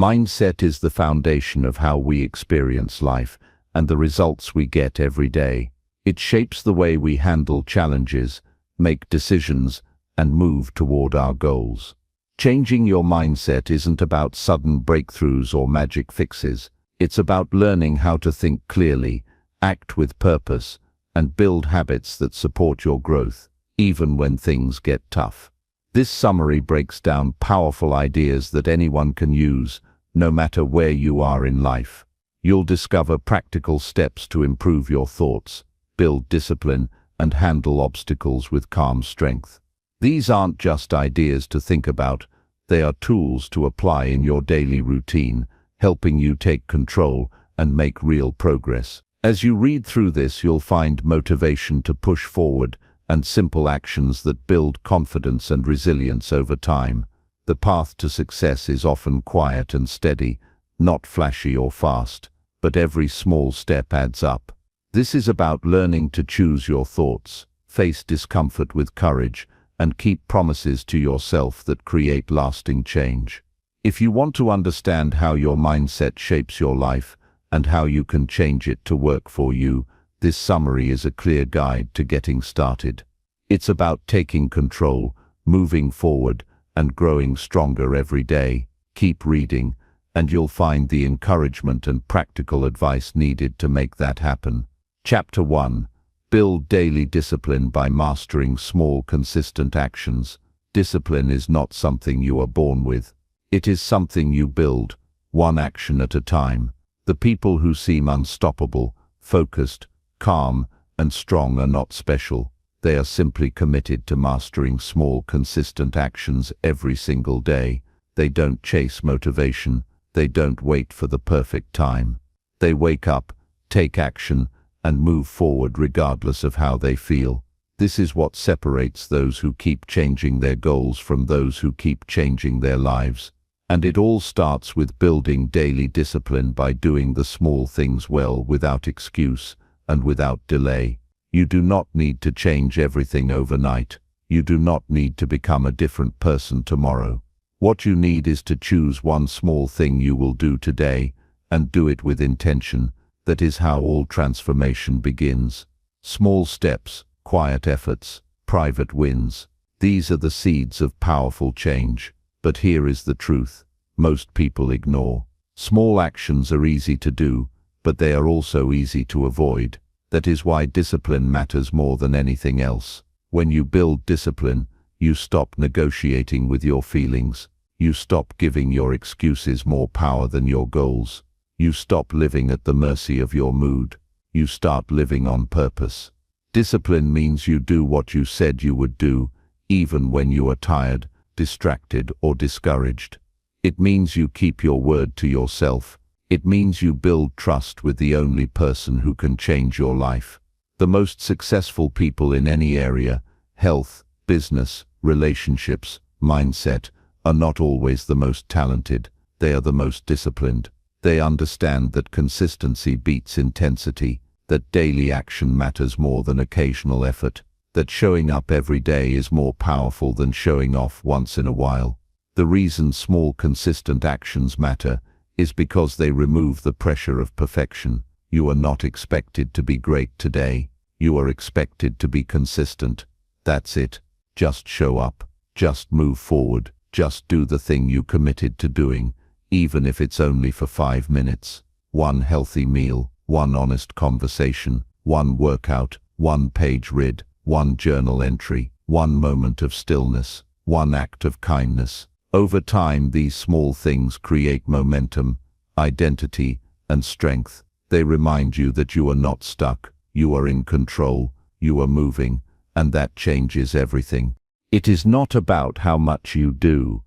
Mindset is the foundation of how we experience life and the results we get every day. It shapes the way we handle challenges, make decisions, and move toward our goals. Changing your mindset isn't about sudden breakthroughs or magic fixes. It's about learning how to think clearly, act with purpose, and build habits that support your growth, even when things get tough. This summary breaks down powerful ideas that anyone can use, no matter where you are in life. You'll discover practical steps to improve your thoughts, build discipline, and handle obstacles with calm strength. These aren't just ideas to think about, they are tools to apply in your daily routine, helping you take control and make real progress. As you read through this, you'll find motivation to push forward and simple actions that build confidence and resilience over time. The path to success is often quiet and steady, not flashy or fast, but every small step adds up. This is about learning to choose your thoughts, face discomfort with courage, and keep promises to yourself that create lasting change. If you want to understand how your mindset shapes your life and how you can change it to work for you, this summary is a clear guide to getting started. It's about taking control, moving forward, and growing stronger every day. Keep reading, and you'll find the encouragement and practical advice needed to make that happen. Chapter 1. Build daily discipline by mastering small, consistent actions. Discipline is not something you are born with. It is something you build, one action at a time. The people who seem unstoppable, focused, calm, and strong are not special. They are simply committed to mastering small, consistent actions every single day. They don't chase motivation. They don't wait for the perfect time. They wake up, take action, and move forward regardless of how they feel. This is what separates those who keep changing their goals from those who keep changing their lives. And it all starts with building daily discipline by doing the small things well without excuse and without delay. You do not need to change everything overnight. You do not need to become a different person tomorrow. What you need is to choose one small thing you will do today and do it with intention. That is how all transformation begins. Small steps, quiet efforts, private wins. These are the seeds of powerful change. But here is the truth. Most people ignore. Small actions are easy to do, but they are also easy to avoid. That is why discipline matters more than anything else. When you build discipline, you stop negotiating with your feelings. You stop giving your excuses more power than your goals. You stop living at the mercy of your mood. You start living on purpose. Discipline means you do what you said you would do, even when you are tired, distracted, or discouraged. It means you keep your word to yourself. It means you build trust with the only person who can change your life. The most successful people in any area, health, business, relationships, mindset, are not always the most talented. They are the most disciplined. They understand that consistency beats intensity, that daily action matters more than occasional effort, that showing up every day is more powerful than showing off once in a while. The reason small, consistent actions matter is because they remove the pressure of perfection. You are not expected to be great today. You are expected to be consistent. That's it. Just show up. Just move forward. Just do the thing you committed to doing, even if it's only for 5 minutes. One healthy meal, one honest conversation, one workout, one page read, one journal entry, one moment of stillness, one act of kindness. Over time, these small things create momentum, identity, and strength. They remind you that you are not stuck, you are in control, you are moving, and that changes everything. It is not about how much you do.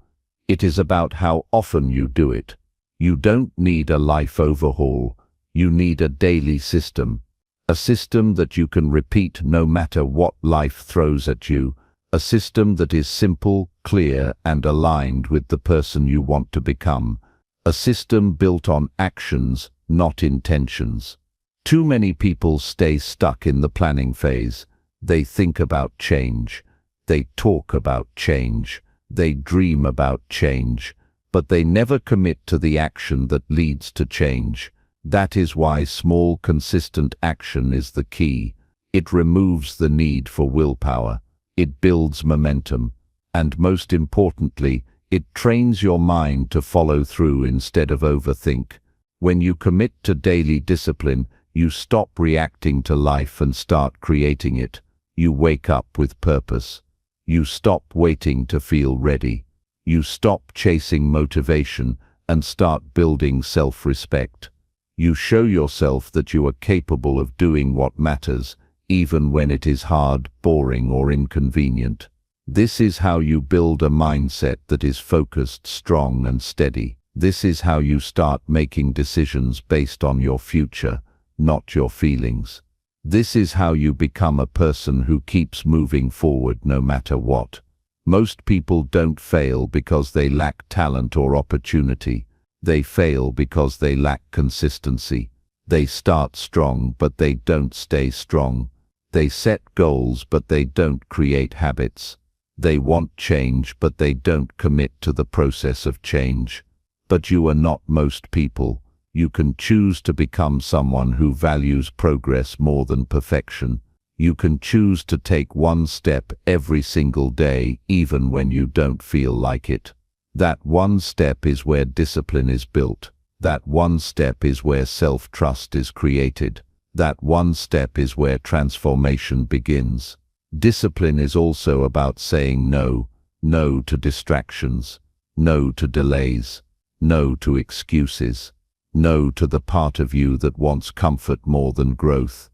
It is about how often you do it. You don't need a life overhaul. You need a daily system. A system that you can repeat no matter what life throws at you. A system that is simple, clear, and aligned with the person you want to become. A system built on actions, not intentions. Too many people stay stuck in the planning phase. They think about change. They talk about change. They dream about change, but they never commit to the action that leads to change. That is why small, consistent action is the key. It removes the need for willpower. It builds momentum. And most importantly, it trains your mind to follow through instead of overthink. When you commit to daily discipline, you stop reacting to life and start creating it. You wake up with purpose. You stop waiting to feel ready. You stop chasing motivation and start building self-respect. You show yourself that you are capable of doing what matters, even when it is hard, boring, or inconvenient. This is how you build a mindset that is focused, strong, and steady. This is how you start making decisions based on your future, not your feelings. This is how you become a person who keeps moving forward no matter what. Most people don't fail because they lack talent or opportunity. They fail because they lack consistency. They start strong, but they don't stay strong. They set goals, but they don't create habits. They want change, but they don't commit to the process of change. But you are not most people. You can choose to become someone who values progress more than perfection. You can choose to take one step every single day, even when you don't feel like it. That one step is where discipline is built. That one step is where self-trust is created. That one step is where transformation begins. Discipline is also about saying no. No to distractions. No to delays. No to excuses. No to the part of you that wants comfort more than growth.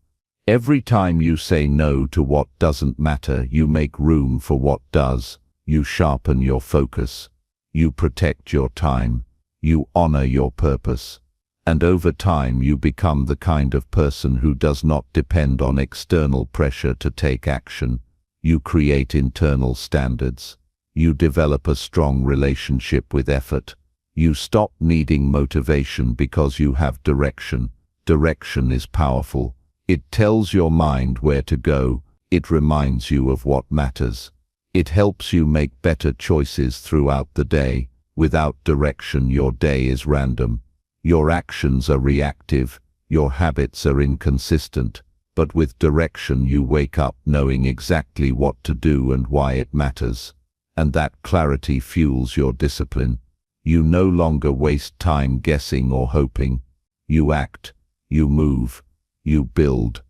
Every time you say no to what doesn't matter, you make room for what does. You sharpen your focus. You protect your time. You honor your purpose. And over time you become the kind of person who does not depend on external pressure to take action. You create internal standards. You develop a strong relationship with effort. You stop needing motivation because you have direction. Direction is powerful. It tells your mind where to go. It reminds you of what matters. It helps you make better choices throughout the day. Without direction, your day is random. Your actions are reactive. Your habits are inconsistent. But with direction, you wake up knowing exactly what to do and why it matters. And that clarity fuels your discipline. You no longer waste time guessing or hoping. You act. You move. You build.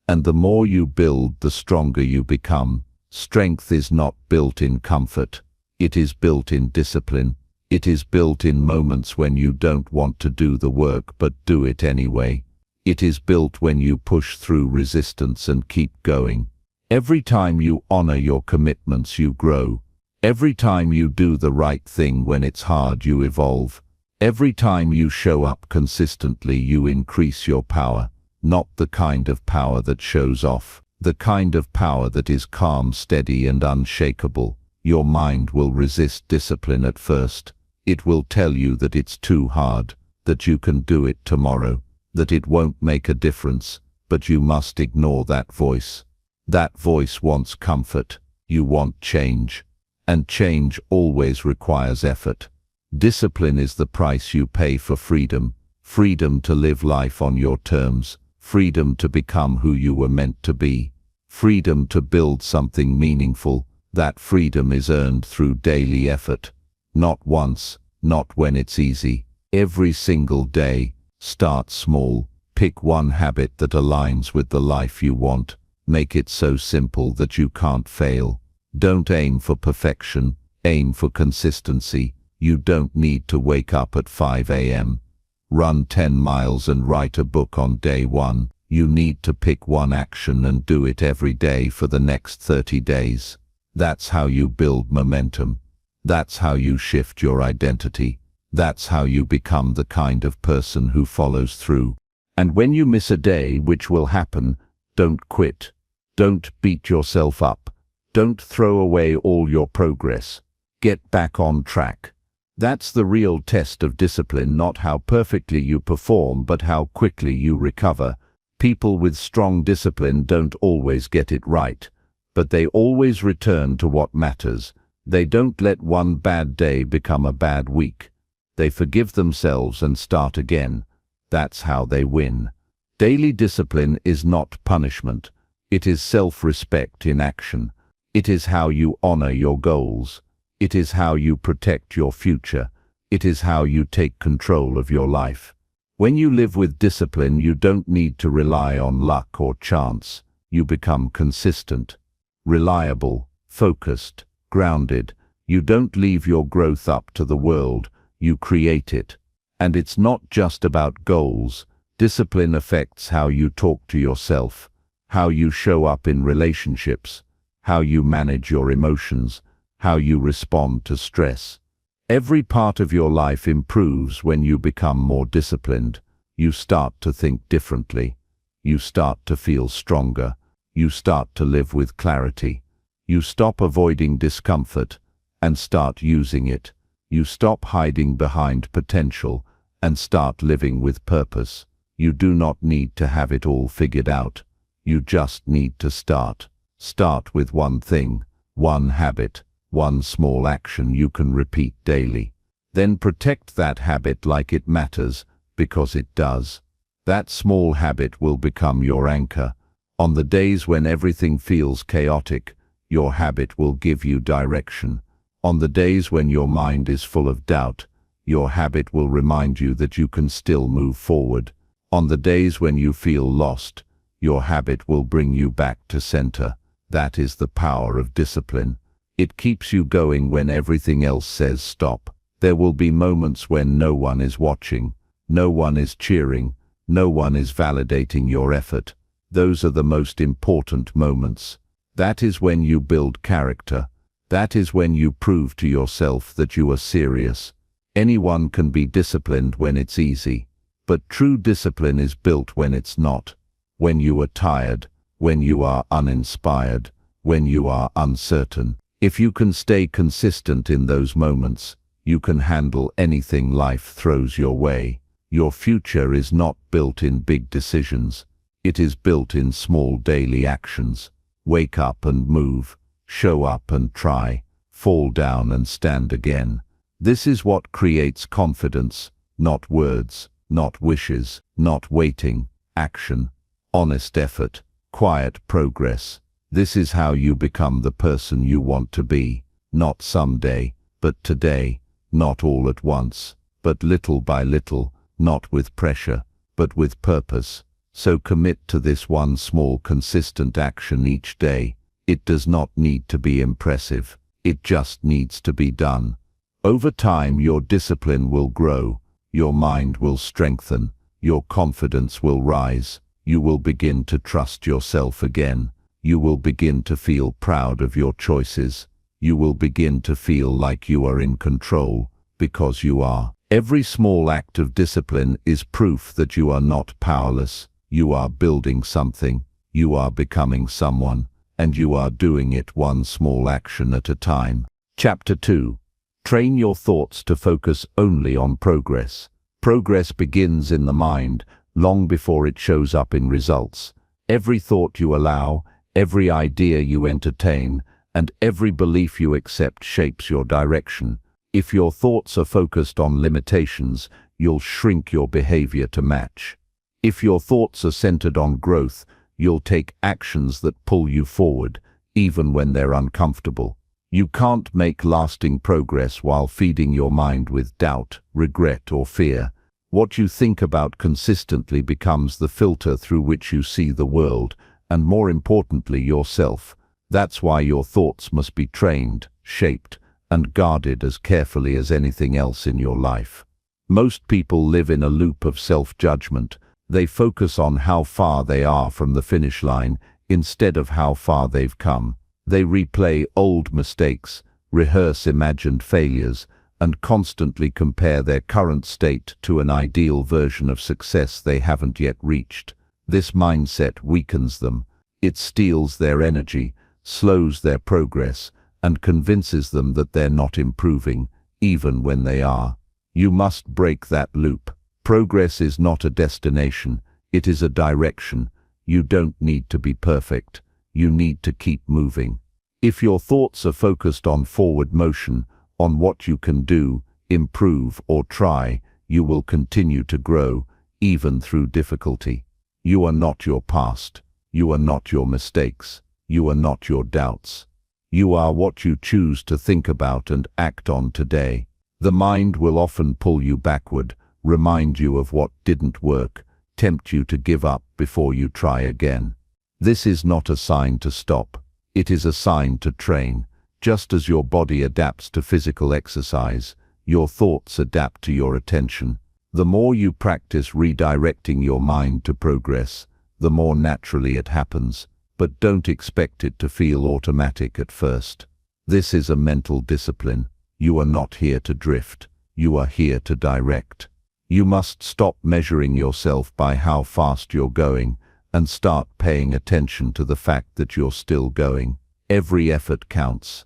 And the more you build, the stronger you become. Strength is not built in comfort. It is built in discipline. It is built in moments when you don't want to do the work but do it anyway. It is built when you push through resistance and keep going. Every time you honor your commitments, you grow. Every time you do the right thing when it's hard, you evolve. Every time you show up consistently, you increase your power. Not the kind of power that shows off. The kind of power that is calm, steady, and unshakable. Your mind will resist discipline at first. It will tell you that it's too hard, that you can do it tomorrow, that it won't make a difference, but you must ignore that voice. That voice wants comfort. You want change. And change always requires effort. Discipline is the price you pay for freedom. Freedom to live life on your terms. Freedom to become who you were meant to be. Freedom to build something meaningful. That freedom is earned through daily effort. Not once, not when it's easy. Every single day. Start small. Pick one habit that aligns with the life you want. Make it so simple that you can't fail. Don't aim for perfection. Aim for consistency. You don't need to wake up at 5 a.m. Run 10 miles and write a book on day one. You need to pick one action and do it every day for the next 30 days. That's how you build momentum. That's how you shift your identity. That's how you become the kind of person who follows through. And when you miss a day, which will happen, don't quit. Don't beat yourself up. Don't throw away all your progress. Get back on track. That's the real test of discipline, not how perfectly you perform, but how quickly you recover. People with strong discipline don't always get it right, but they always return to what matters. They don't let one bad day become a bad week. They forgive themselves and start again. That's how they win. Daily discipline is not punishment. It is self-respect in action. It is how you honor your goals. It is how you protect your future. It is how you take control of your life. When you live with discipline, you don't need to rely on luck or chance. You become consistent, reliable, focused, grounded. You don't leave your growth up to the world. You create it. And it's not just about goals. Discipline affects how you talk to yourself, how you show up in relationships, how you manage your emotions, how you respond to stress. Every part of your life improves when you become more disciplined. You start to think differently. You start to feel stronger. You start to live with clarity. You stop avoiding discomfort and start using it. You stop hiding behind potential and start living with purpose. You do not need to have it all figured out. You just need to start. Start with one thing, one habit, one small action you can repeat daily. Then protect that habit like it matters, because it does. That small habit will become your anchor. On the days when everything feels chaotic, your habit will give you direction. On the days when your mind is full of doubt, your habit will remind you that you can still move forward. On the days when you feel lost, your habit will bring you back to center. That is the power of discipline. It keeps you going when everything else says stop. There will be moments when no one is watching, no one is cheering, no one is validating your effort. Those are the most important moments. That is when you build character. That is when you prove to yourself that you are serious. Anyone can be disciplined when it's easy. But true discipline is built when it's not. When you are tired, when you are uninspired, when you are uncertain. If you can stay consistent in those moments, you can handle anything life throws your way. Your future is not built in big decisions. It is built in small daily actions. Wake up and move. Show up and try. Fall down and stand again. This is what creates confidence, not words. Not wishes, not waiting, action, honest effort, quiet progress. This is how you become the person you want to be, not someday, but today, not all at once, but little by little, not with pressure, but with purpose. So commit to this one small consistent action each day. It does not need to be impressive. It just needs to be done. Over time, your discipline will grow. Your mind will strengthen, your confidence will rise, you will begin to trust yourself again, you will begin to feel proud of your choices, you will begin to feel like you are in control, because you are. Every small act of discipline is proof that you are not powerless, you are building something, you are becoming someone, and you are doing it one small action at a time. Chapter 2. Train your thoughts to focus only on progress. Progress begins in the mind, long before it shows up in results. Every thought you allow, every idea you entertain, and every belief you accept shapes your direction. If your thoughts are focused on limitations, you'll shrink your behavior to match. If your thoughts are centered on growth, you'll take actions that pull you forward, even when they're uncomfortable. You can't make lasting progress while feeding your mind with doubt, regret, or fear. What you think about consistently becomes the filter through which you see the world, and more importantly, yourself. That's why your thoughts must be trained, shaped, and guarded as carefully as anything else in your life. Most people live in a loop of self-judgment. They focus on how far they are from the finish line instead of how far they've come. They replay old mistakes, rehearse imagined failures, and constantly compare their current state to an ideal version of success they haven't yet reached. This mindset weakens them. It steals their energy, slows their progress, and convinces them that they're not improving, even when they are. You must break that loop. Progress is not a destination, it is a direction. You don't need to be perfect. You need to keep moving. If your thoughts are focused on forward motion, on what you can do, improve, or try, you will continue to grow, even through difficulty. You are not your past. You are not your mistakes. You are not your doubts. You are what you choose to think about and act on today. The mind will often pull you backward, remind you of what didn't work, tempt you to give up before you try again. This is not a sign to stop. It is a sign to train. Just as your body adapts to physical exercise, your thoughts adapt to your attention. The more you practice redirecting your mind to progress, the more naturally it happens, but don't expect it to feel automatic at first. This is a mental discipline. You are not here to drift. You are here to direct. You must stop measuring yourself by how fast you're going and start paying attention to the fact that you're still going. Every effort counts.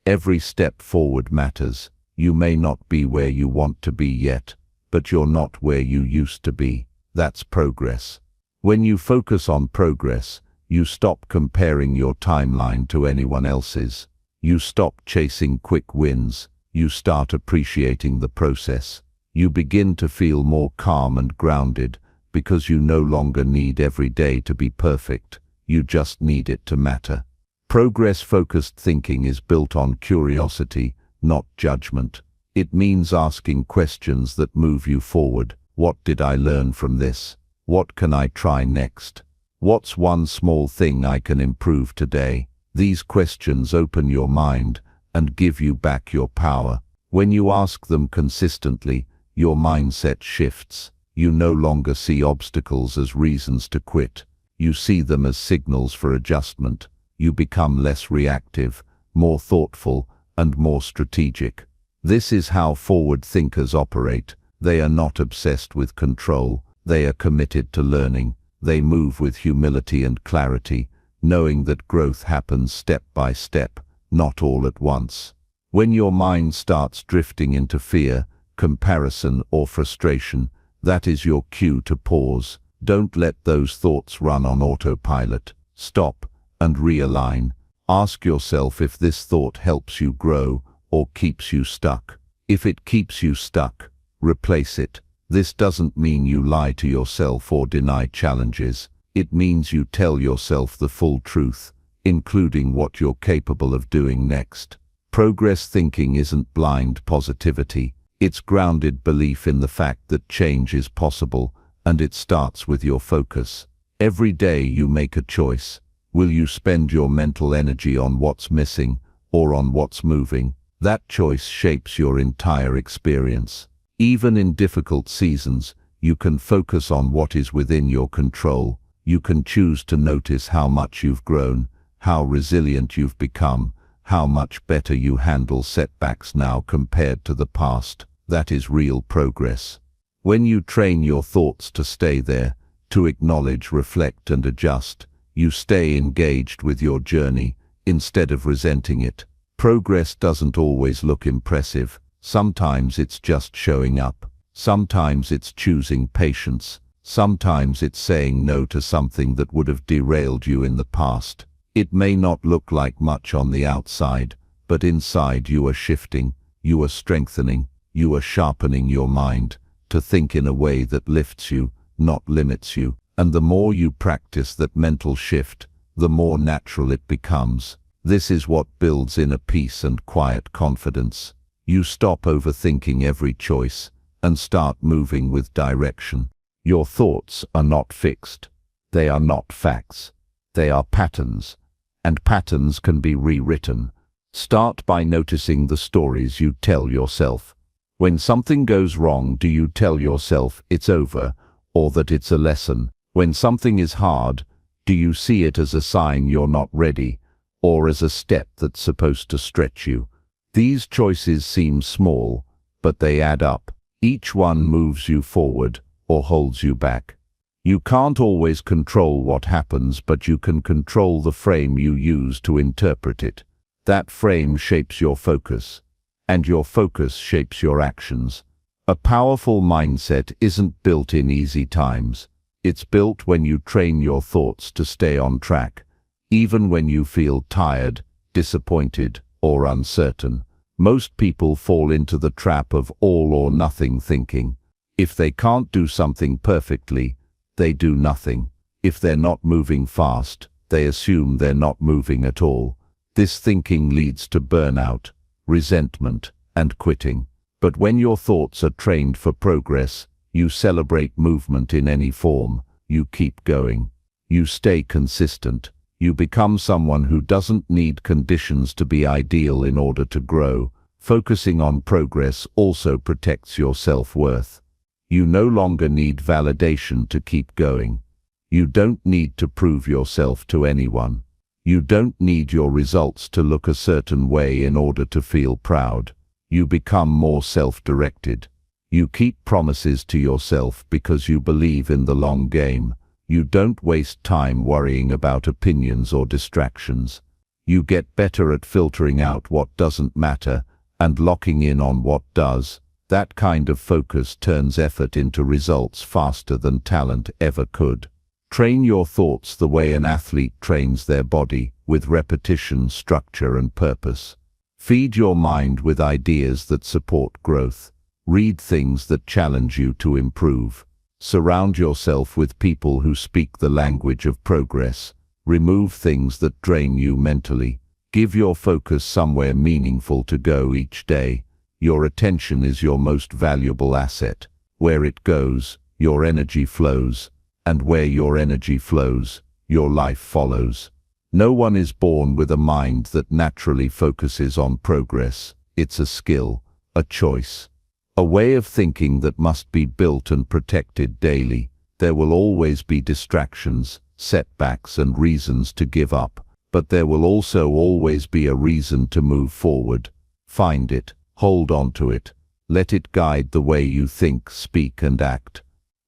Every step forward matters. You may not be where you want to be yet, but you're not where you used to be. That's progress. When you focus on progress, you stop comparing your timeline to anyone else's. You stop chasing quick wins. You start appreciating the process. You begin to feel more calm and grounded because you no longer need every day to be perfect. You just need it to matter. Progress-focused thinking is built on curiosity, not judgment. It means asking questions that move you forward. What did I learn from this? What can I try next? What's one small thing I can improve today? These questions open your mind and give you back your power. When you ask them consistently, your mindset shifts. You no longer see obstacles as reasons to quit. You see them as signals for adjustment. You become less reactive, more thoughtful, and more strategic. This is how forward thinkers operate. They are not obsessed with control. They are committed to learning. They move with humility and clarity, knowing that growth happens step by step, not all at once. When your mind starts drifting into fear, comparison, or frustration, that is your cue to pause. Don't let those thoughts run on autopilot. Stop and realign. Ask yourself if this thought helps you grow or keeps you stuck. If it keeps you stuck, replace it. This doesn't mean you lie to yourself or deny challenges. It means you tell yourself the full truth, including what you're capable of doing next. Progress thinking isn't blind positivity. It's grounded belief in the fact that change is possible, and it starts with your focus. Every day you make a choice. Will you spend your mental energy on what's missing or on what's moving? That choice shapes your entire experience. Even in difficult seasons, you can focus on what is within your control. You can choose to notice how much you've grown, how resilient you've become, how much better you handle setbacks now compared to the past. That is real progress. When you train your thoughts to stay there, to acknowledge, reflect, and adjust, you stay engaged with your journey instead of resenting it. Progress doesn't always look impressive. Sometimes it's just showing up. Sometimes it's choosing patience. Sometimes it's saying no to something that would have derailed you in the past. It may not look like much on the outside, but inside you are shifting, you are strengthening, you are sharpening your mind to think in a way that lifts you, not limits you. And the more you practice that mental shift, the more natural it becomes. This is what builds inner peace and quiet confidence. You stop overthinking every choice and start moving with direction. Your thoughts are not fixed. They are not facts. They are patterns, and patterns can be rewritten. Start by noticing the stories you tell yourself. When something goes wrong, do you tell yourself it's over or that it's a lesson? When something is hard, do you see it as a sign you're not ready or as a step that's supposed to stretch you? These choices seem small, but they add up. Each one moves you forward or holds you back. You can't always control what happens, but you can control the frame you use to interpret it. That frame shapes your focus, and your focus shapes your actions. A powerful mindset isn't built in easy times. It's built when you train your thoughts to stay on track, even when you feel tired, disappointed, or uncertain. Most people fall into the trap of all or nothing thinking. If they can't do something perfectly, they do nothing. If they're not moving fast, they assume they're not moving at all. This thinking leads to burnout, resentment, and quitting. But when your thoughts are trained for progress, you celebrate movement in any form. You keep going. You stay consistent. You become someone who doesn't need conditions to be ideal in order to grow. Focusing on progress also protects your self-worth. You no longer need validation to keep going. You don't need to prove yourself to anyone. You don't need your results to look a certain way in order to feel proud. You become more self-directed. You keep promises to yourself because you believe in the long game. You don't waste time worrying about opinions or distractions. You get better at filtering out what doesn't matter and locking in on what does. That kind of focus turns effort into results faster than talent ever could. Train your thoughts the way an athlete trains their body, with repetition, structure, and purpose. Feed your mind with ideas that support growth. Read things that challenge you to improve. Surround yourself with people who speak the language of progress. Remove things that drain you mentally. Give your focus somewhere meaningful to go each day. Your attention is your most valuable asset. Where it goes, your energy flows. And where your energy flows, your life follows. No one is born with a mind that naturally focuses on progress. It's a skill, a choice, a way of thinking that must be built and protected daily. There will always be distractions, setbacks, and reasons to give up, but there will also always be a reason to move forward. Find it, hold on to it, let it guide the way you think, speak, and act.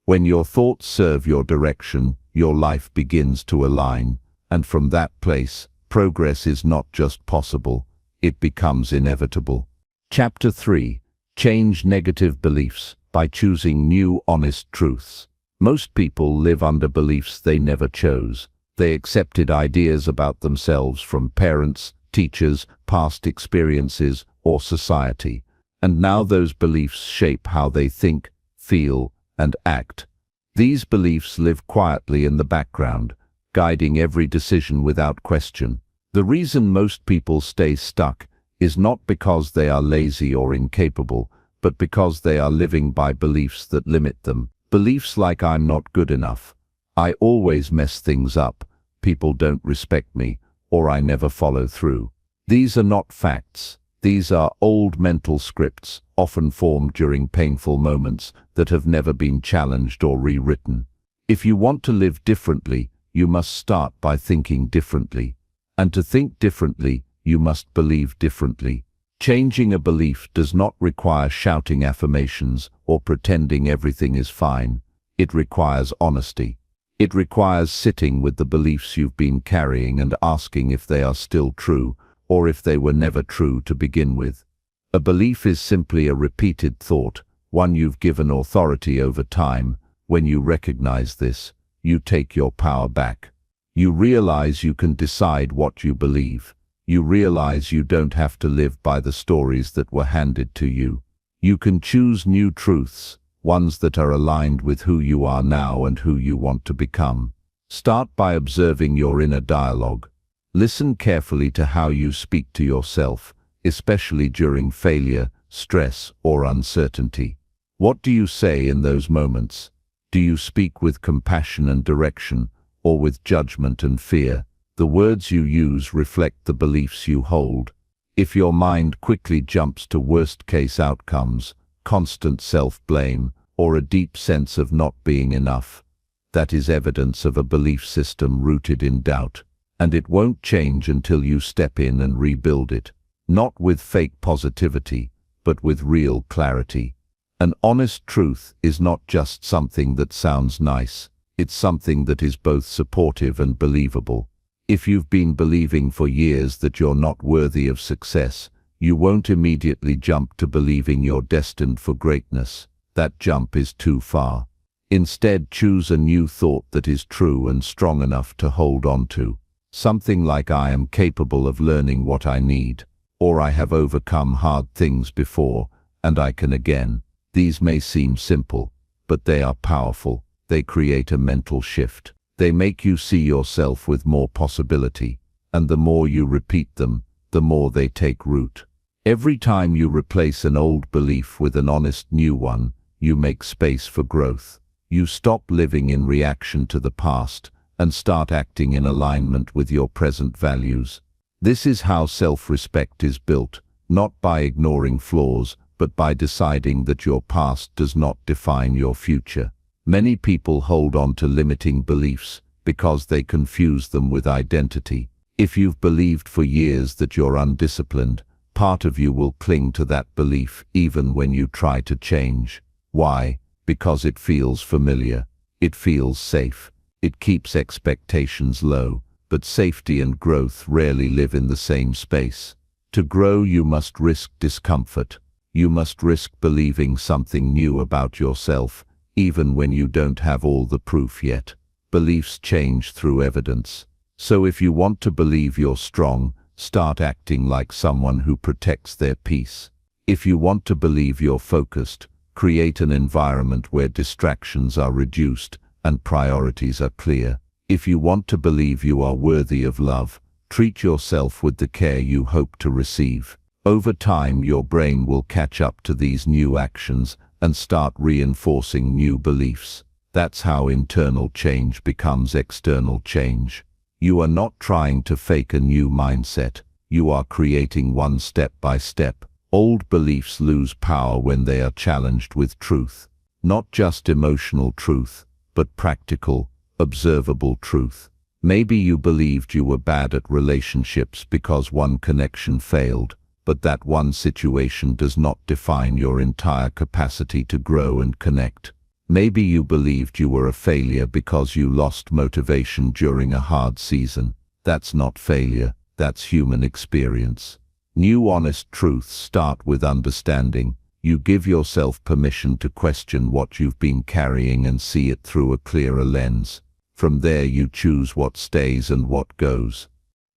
When your thoughts serve your direction, your life begins to align, and from that place, progress is not just possible, it becomes inevitable. Chapter 3. Change negative beliefs by choosing new honest truths. Most people live under beliefs they never chose. They accepted ideas about themselves from parents, teachers, past experiences, or society. And now those beliefs shape how they think, feel, and act. These beliefs live quietly in the background, guiding every decision without question. The reason most people stay stuck is not because they are lazy or incapable, but because they are living by beliefs that limit them. Beliefs like I'm not good enough, I always mess things up, people don't respect me, or I never follow through. These are not facts. These are old mental scripts, often formed during painful moments that have never been challenged or rewritten. If you want to live differently, you must start by thinking differently. And to think differently, you must believe differently. Changing a belief does not require shouting affirmations or pretending everything is fine. It requires honesty. It requires sitting with the beliefs you've been carrying and asking if they are still true, or if they were never true to begin with. A belief is simply a repeated thought, one you've given authority over time. When you recognize this, you take your power back. You realize you can decide what you believe. You realize you don't have to live by the stories that were handed to you. You can choose new truths, ones that are aligned with who you are now and who you want to become. Start by observing your inner dialogue. Listen carefully to how you speak to yourself, especially during failure, stress, or uncertainty. What do you say in those moments? Do you speak with compassion and direction, or with judgment and fear? The words you use reflect the beliefs you hold. If your mind quickly jumps to worst-case outcomes, constant self-blame, or a deep sense of not being enough, that is evidence of a belief system rooted in doubt. And it won't change until you step in and rebuild it. Not with fake positivity, but with real clarity. An honest truth is not just something that sounds nice. It's something that is both supportive and believable. If you've been believing for years that you're not worthy of success, you won't immediately jump to believing you're destined for greatness. That jump is too far. Instead, choose a new thought that is true and strong enough to hold on to. Something like I am capable of learning what I need, or I have overcome hard things before, and I can again. These may seem simple, but they are powerful. They create a mental shift. They make you see yourself with more possibility, and the more you repeat them, the more they take root. Every time you replace an old belief with an honest new one, you make space for growth. You stop living in reaction to the past and start acting in alignment with your present values. This is how self-respect is built, not by ignoring flaws, but by deciding that your past does not define your future. Many people hold on to limiting beliefs because they confuse them with identity. If you've believed for years that you're undisciplined, part of you will cling to that belief even when you try to change. Why? Because it feels familiar. It feels safe. It keeps expectations low, but safety and growth rarely live in the same space. To grow, you must risk discomfort. You must risk believing something new about yourself, even when you don't have all the proof yet. Beliefs change through evidence. So if you want to believe you're strong, start acting like someone who protects their peace. If you want to believe you're focused, create an environment where distractions are reduced and priorities are clear. If you want to believe you are worthy of love, treat yourself with the care you hope to receive. Over time, your brain will catch up to these new actions and start reinforcing new beliefs. That's how internal change becomes external change. You are not trying to fake a new mindset. You are creating one step by step. Old beliefs lose power when they are challenged with truth. Not just emotional truth, but practical, observable truth. Maybe you believed you were bad at relationships because one connection failed, but that one situation does not define your entire capacity to grow and connect. Maybe you believed you were a failure because you lost motivation during a hard season. That's not failure, that's human experience. New honest truths start with understanding. You give yourself permission to question what you've been carrying and see it through a clearer lens. From there you choose what stays and what goes.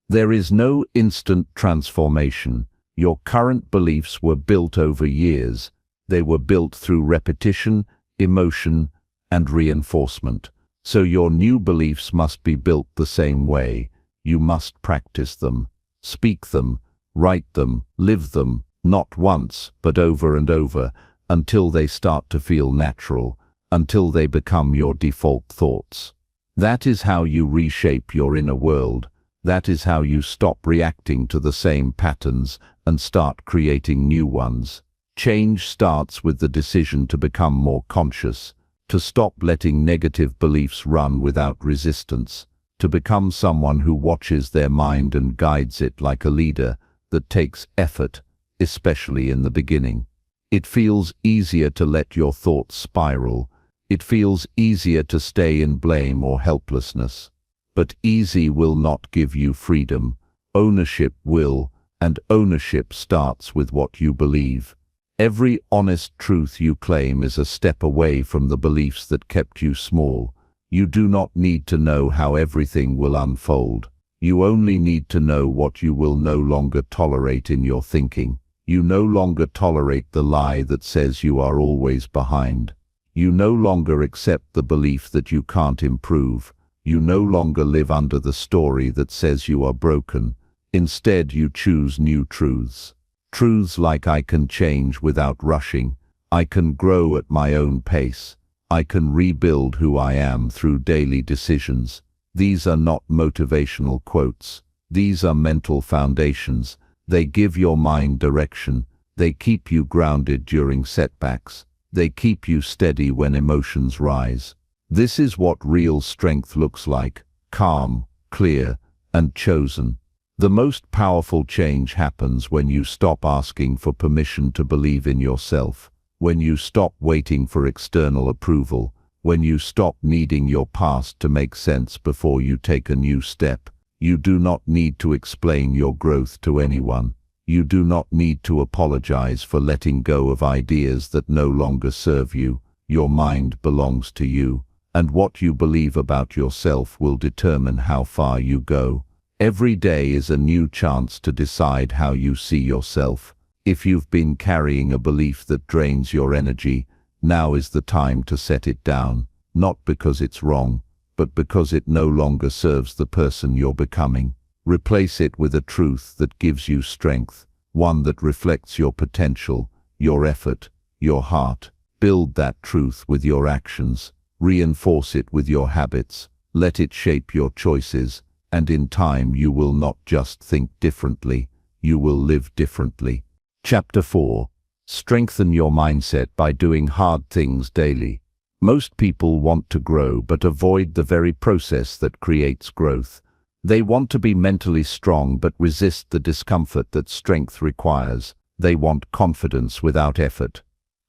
There is no instant transformation. Your current beliefs were built over years. They were built through repetition, emotion, and reinforcement. So your new beliefs must be built the same way. You must practice them, speak them, write them, live them, not once, but over and over, until they start to feel natural, until they become your default thoughts. That is how you reshape your inner world. That is how you stop reacting to the same patterns and start creating new ones. Change starts with the decision to become more conscious, to stop letting negative beliefs run without resistance, to become someone who watches their mind and guides it like a leader. That takes effort, especially in the beginning. It feels easier to let your thoughts spiral. It feels easier to stay in blame or helplessness. But easy will not give you freedom. Ownership will, and ownership starts with what you believe. Every honest truth you claim is a step away from the beliefs that kept you small. You do not need to know how everything will unfold. You only need to know what you will no longer tolerate in your thinking. You no longer tolerate the lie that says you are always behind. You no longer accept the belief that you can't improve. You no longer live under the story that says you are broken. Instead, you choose new truths. Truths like I can change without rushing. I can grow at my own pace. I can rebuild who I am through daily decisions. These are not motivational quotes. These are mental foundations. They give your mind direction. They keep you grounded during setbacks. They keep you steady when emotions rise. This is what real strength looks like: calm, clear, and chosen. The most powerful change happens when you stop asking for permission to believe in yourself, when you stop waiting for external approval, when you stop needing your past to make sense before you take a new step. You do not need to explain your growth to anyone. You do not need to apologize for letting go of ideas that no longer serve you. Your mind belongs to you, and what you believe about yourself will determine how far you go. Every day is a new chance to decide how you see yourself. If you've been carrying a belief that drains your energy, now is the time to set it down, not because it's wrong, but because it no longer serves the person you're becoming. Replace it with a truth that gives you strength, one that reflects your potential, your effort, your heart. Build that truth with your actions. Reinforce it with your habits. Let it shape your choices, and in time you will not just think differently, you will live differently. Chapter 4. Strengthen your mindset by doing hard things daily. Most people want to grow but avoid the very process that creates growth. They want to be mentally strong but resist the discomfort that strength requires. They want confidence without effort,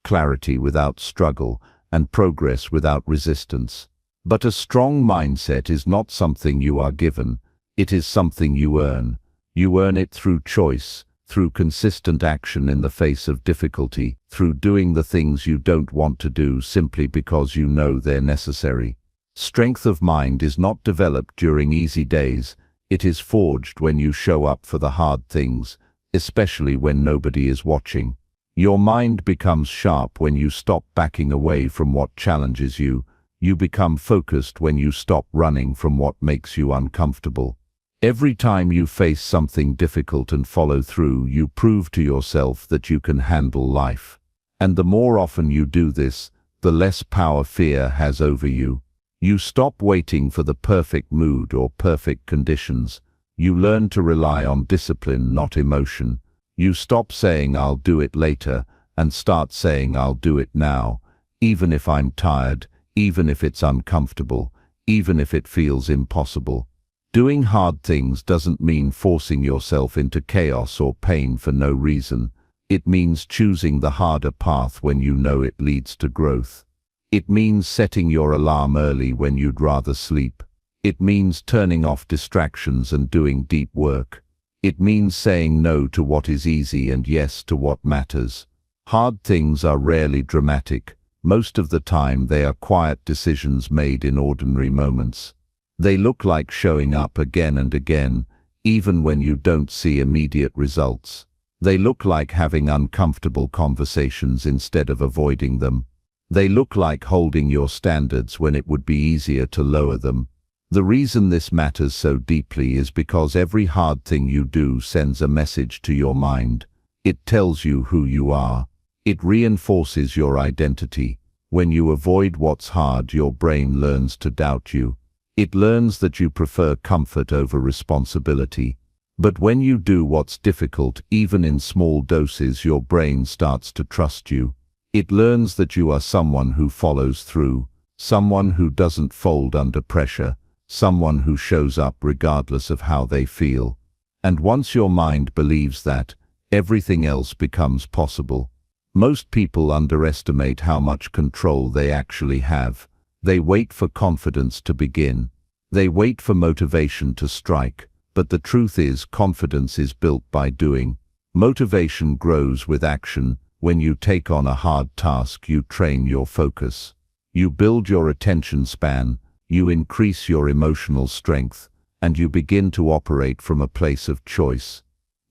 clarity without struggle, and progress without resistance. But a strong mindset is not something you are given, it is something you earn. You earn it through choice, through consistent action in the face of difficulty, through doing the things you don't want to do simply because you know they're necessary. Strength of mind is not developed during easy days, it is forged when you show up for the hard things, especially when nobody is watching. Your mind becomes sharp when you stop backing away from what challenges you. You become focused when you stop running from what makes you uncomfortable. Every time you face something difficult and follow through, you prove to yourself that you can handle life. And the more often you do this, the less power fear has over you. You stop waiting for the perfect mood or perfect conditions. You learn to rely on discipline, not emotion. You stop saying "I'll do it later" and start saying "I'll do it now," even if I'm tired, even if it's uncomfortable, even if it feels impossible. Doing hard things doesn't mean forcing yourself into chaos or pain for no reason. It means choosing the harder path when you know it leads to growth. It means setting your alarm early when you'd rather sleep. It means turning off distractions and doing deep work. It means saying no to what is easy and yes to what matters. Hard things are rarely dramatic. Most of the time they are quiet decisions made in ordinary moments. They look like showing up again and again, even when you don't see immediate results. They look like having uncomfortable conversations instead of avoiding them. They look like holding your standards when it would be easier to lower them. The reason this matters so deeply is because every hard thing you do sends a message to your mind. It tells you who you are. It reinforces your identity. When you avoid what's hard, your brain learns to doubt you. It learns that you prefer comfort over responsibility. But when you do what's difficult, even in small doses, your brain starts to trust you. It learns that you are someone who follows through, someone who doesn't fold under pressure, someone who shows up regardless of how they feel. And once your mind believes that, everything else becomes possible. Most people underestimate how much control they actually have. They wait for confidence to begin. They wait for motivation to strike. But the truth is, confidence is built by doing. Motivation grows with action. When you take on a hard task, you train your focus. You build your attention span, you increase your emotional strength, and you begin to operate from a place of choice,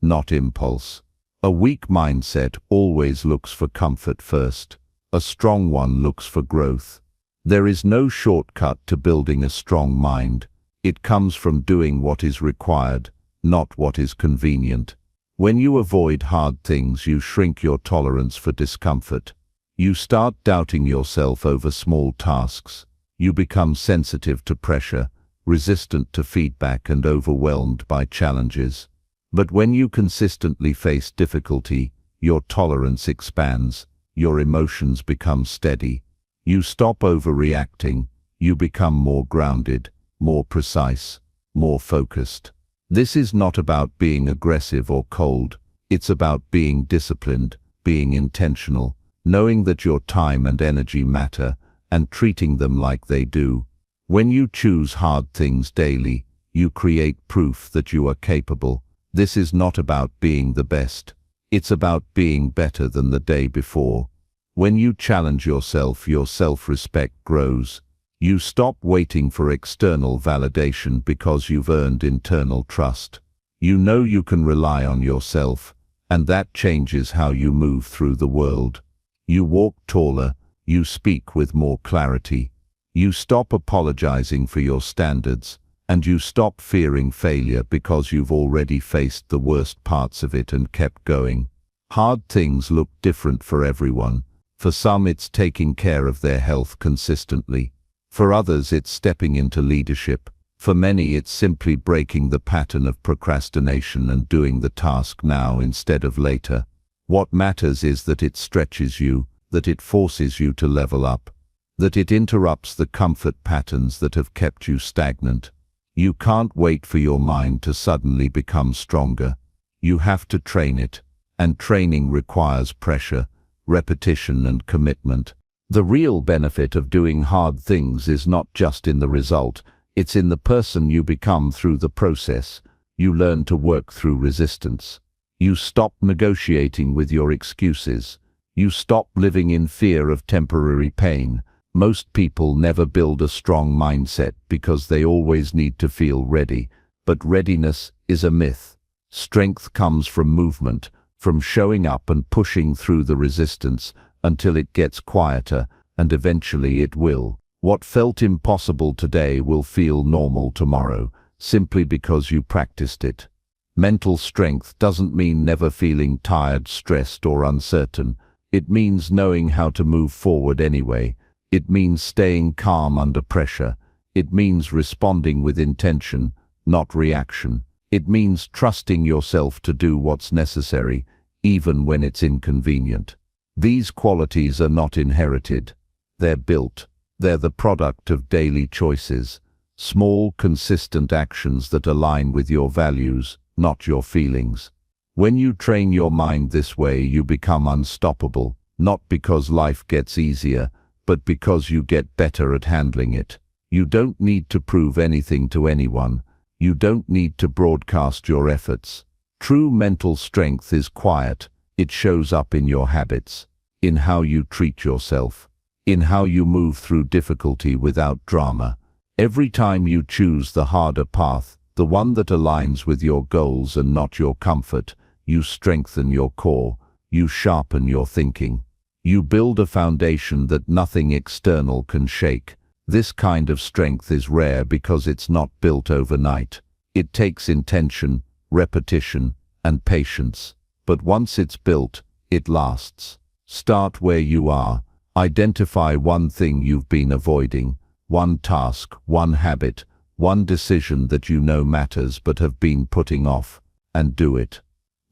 not impulse. A weak mindset always looks for comfort first. A strong one looks for growth. There is no shortcut to building a strong mind. It comes from doing what is required, not what is convenient. When you avoid hard things, you shrink your tolerance for discomfort. You start doubting yourself over small tasks. You become sensitive to pressure, resistant to feedback, and overwhelmed by challenges. But when you consistently face difficulty, your tolerance expands, your emotions become steady. You stop overreacting, you become more grounded, more precise, more focused. This is not about being aggressive or cold. It's about being disciplined, being intentional, knowing that your time and energy matter, and treating them like they do. When you choose hard things daily, you create proof that you are capable. This is not about being the best. It's about being better than the day before. When you challenge yourself, your self-respect grows. You stop waiting for external validation because you've earned internal trust. You know you can rely on yourself, and that changes how you move through the world. You walk taller, you speak with more clarity. You stop apologizing for your standards, and you stop fearing failure because you've already faced the worst parts of it and kept going. Hard things look different for everyone. For some, it's taking care of their health consistently. For others, it's stepping into leadership. For many, it's simply breaking the pattern of procrastination and doing the task now instead of later. What matters is that it stretches you, that it forces you to level up, that it interrupts the comfort patterns that have kept you stagnant. You can't wait for your mind to suddenly become stronger. You have to train it, and training requires pressure, repetition, and commitment. The real benefit of doing hard things is not just in the result, it's in the person you become through the process. You learn to work through resistance. You stop negotiating with your excuses. You stop living in fear of temporary pain. Most people never build a strong mindset because they always need to feel ready, but readiness is a myth. Strength comes from movement, from showing up and pushing through the resistance until it gets quieter, and eventually it will. What felt impossible today will feel normal tomorrow, simply because you practiced it. Mental strength doesn't mean never feeling tired, stressed, or uncertain. It means knowing how to move forward anyway. It means staying calm under pressure. It means responding with intention, not reaction. It means trusting yourself to do what's necessary, even when it's inconvenient. These qualities are not inherited. They're built. They're the product of daily choices, small, consistent actions that align with your values, not your feelings. When you train your mind this way, you become unstoppable, not because life gets easier, but because you get better at handling it. You don't need to prove anything to anyone. You don't need to broadcast your efforts. True mental strength is quiet. It shows up in your habits, in how you treat yourself, in how you move through difficulty without drama. Every time you choose the harder path, the one that aligns with your goals and not your comfort, you strengthen your core, you sharpen your thinking. You build a foundation that nothing external can shake. This kind of strength is rare because it's not built overnight. It takes intention, repetition, and patience. But once it's built, it lasts. Start where you are. Identify one thing you've been avoiding, one task, one habit, one decision that you know matters but have been putting off, and do it.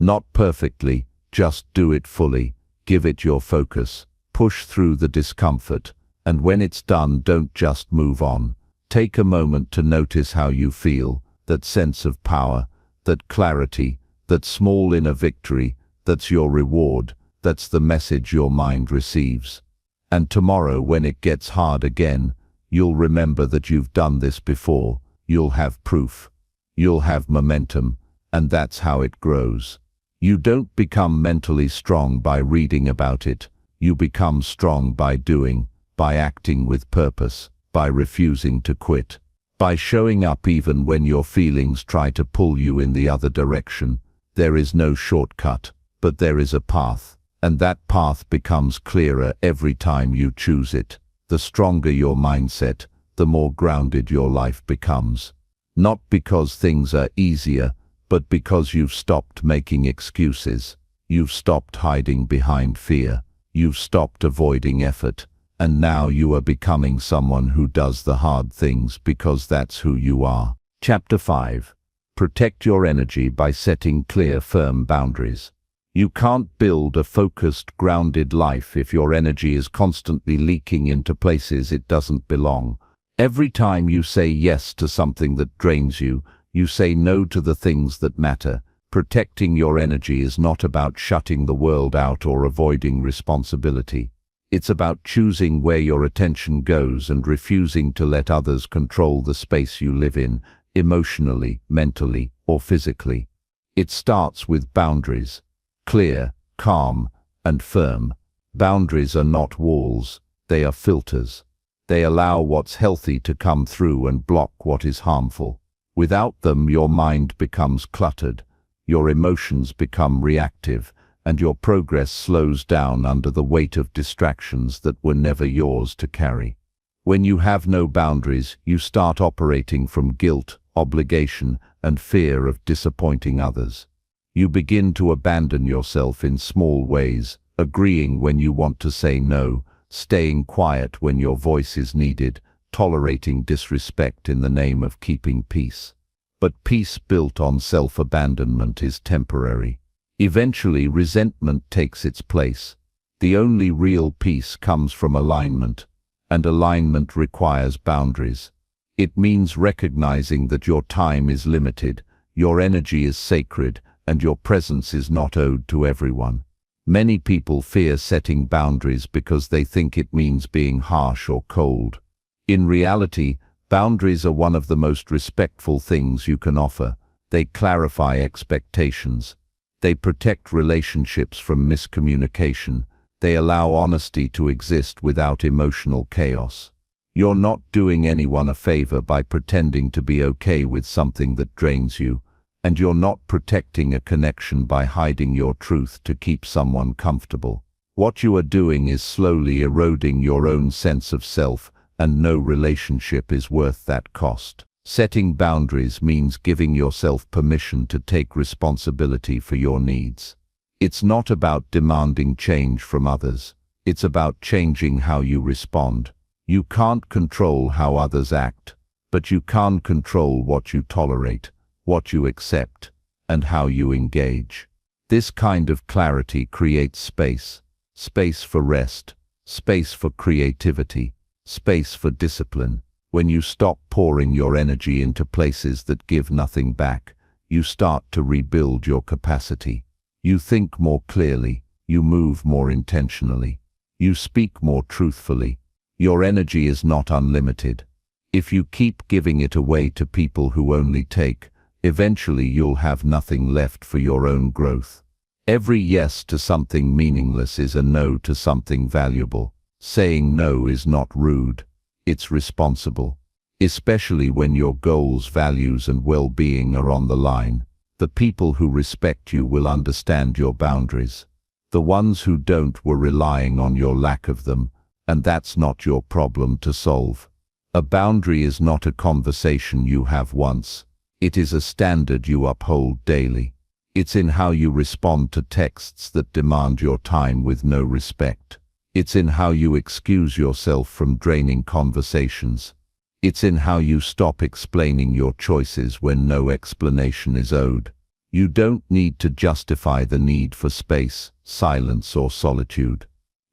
Not perfectly, just do it fully. Give it your focus. Push through the discomfort. And when it's done, don't just move on. Take a moment to notice how you feel, that sense of power, that clarity, that small inner victory. That's your reward. That's the message your mind receives. And tomorrow, when it gets hard again, you'll remember that you've done this before. You'll have proof. You'll have momentum, and that's how it grows. You don't become mentally strong by reading about it. You become strong by doing, by acting with purpose, by refusing to quit, by showing up even when your feelings try to pull you in the other direction. There is no shortcut, but there is a path, and that path becomes clearer every time you choose it. The stronger your mindset, the more grounded your life becomes. Not because things are easier, but because you've stopped making excuses. You've stopped hiding behind fear. You've stopped avoiding effort. And now you are becoming someone who does the hard things because that's who you are. Chapter 5. Protect your energy by setting clear, firm boundaries. You can't build a focused, grounded life if your energy is constantly leaking into places it doesn't belong. Every time you say yes to something that drains you, you say no to the things that matter. Protecting your energy is not about shutting the world out or avoiding responsibility. It's about choosing where your attention goes and refusing to let others control the space you live in, emotionally, mentally, or physically. It starts with boundaries. Clear, calm, and firm. Boundaries are not walls, they are filters. They allow what's healthy to come through and block what is harmful. Without them, your mind becomes cluttered, your emotions become reactive, and your progress slows down under the weight of distractions that were never yours to carry. When you have no boundaries, you start operating from guilt, obligation, and fear of disappointing others. You begin to abandon yourself in small ways, agreeing when you want to say no, staying quiet when your voice is needed, tolerating disrespect in the name of keeping peace. But peace built on self-abandonment is temporary. Eventually, resentment takes its place. The only real peace comes from alignment, and alignment requires boundaries. It means recognizing that your time is limited, your energy is sacred, and your presence is not owed to everyone. Many people fear setting boundaries because they think it means being harsh or cold. In reality, boundaries are one of the most respectful things you can offer. They clarify expectations. They protect relationships from miscommunication. They allow honesty to exist without emotional chaos. You're not doing anyone a favor by pretending to be okay with something that drains you, and you're not protecting a connection by hiding your truth to keep someone comfortable. What you are doing is slowly eroding your own sense of self, and no relationship is worth that cost. Setting boundaries means giving yourself permission to take responsibility for your needs. It's not about demanding change from others. It's about changing how you respond. You can't control how others act, but you can control what you tolerate, what you accept, and how you engage. This kind of clarity creates space. Space for rest, space for creativity, space for discipline. When you stop pouring your energy into places that give nothing back, you start to rebuild your capacity. You think more clearly, you move more intentionally, you speak more truthfully. Your energy is not unlimited. If you keep giving it away to people who only take, eventually you'll have nothing left for your own growth. Every yes to something meaningless is a no to something valuable. Saying no is not rude. It's responsible. Especially when your goals, values, and well-being are on the line. The people who respect you will understand your boundaries. The ones who don't were relying on your lack of them, and that's not your problem to solve. A boundary is not a conversation you have once. It is a standard you uphold daily. It's in how you respond to texts that demand your time with no respect. It's in how you excuse yourself from draining conversations. It's in how you stop explaining your choices when no explanation is owed. You don't need to justify the need for space, silence, or solitude.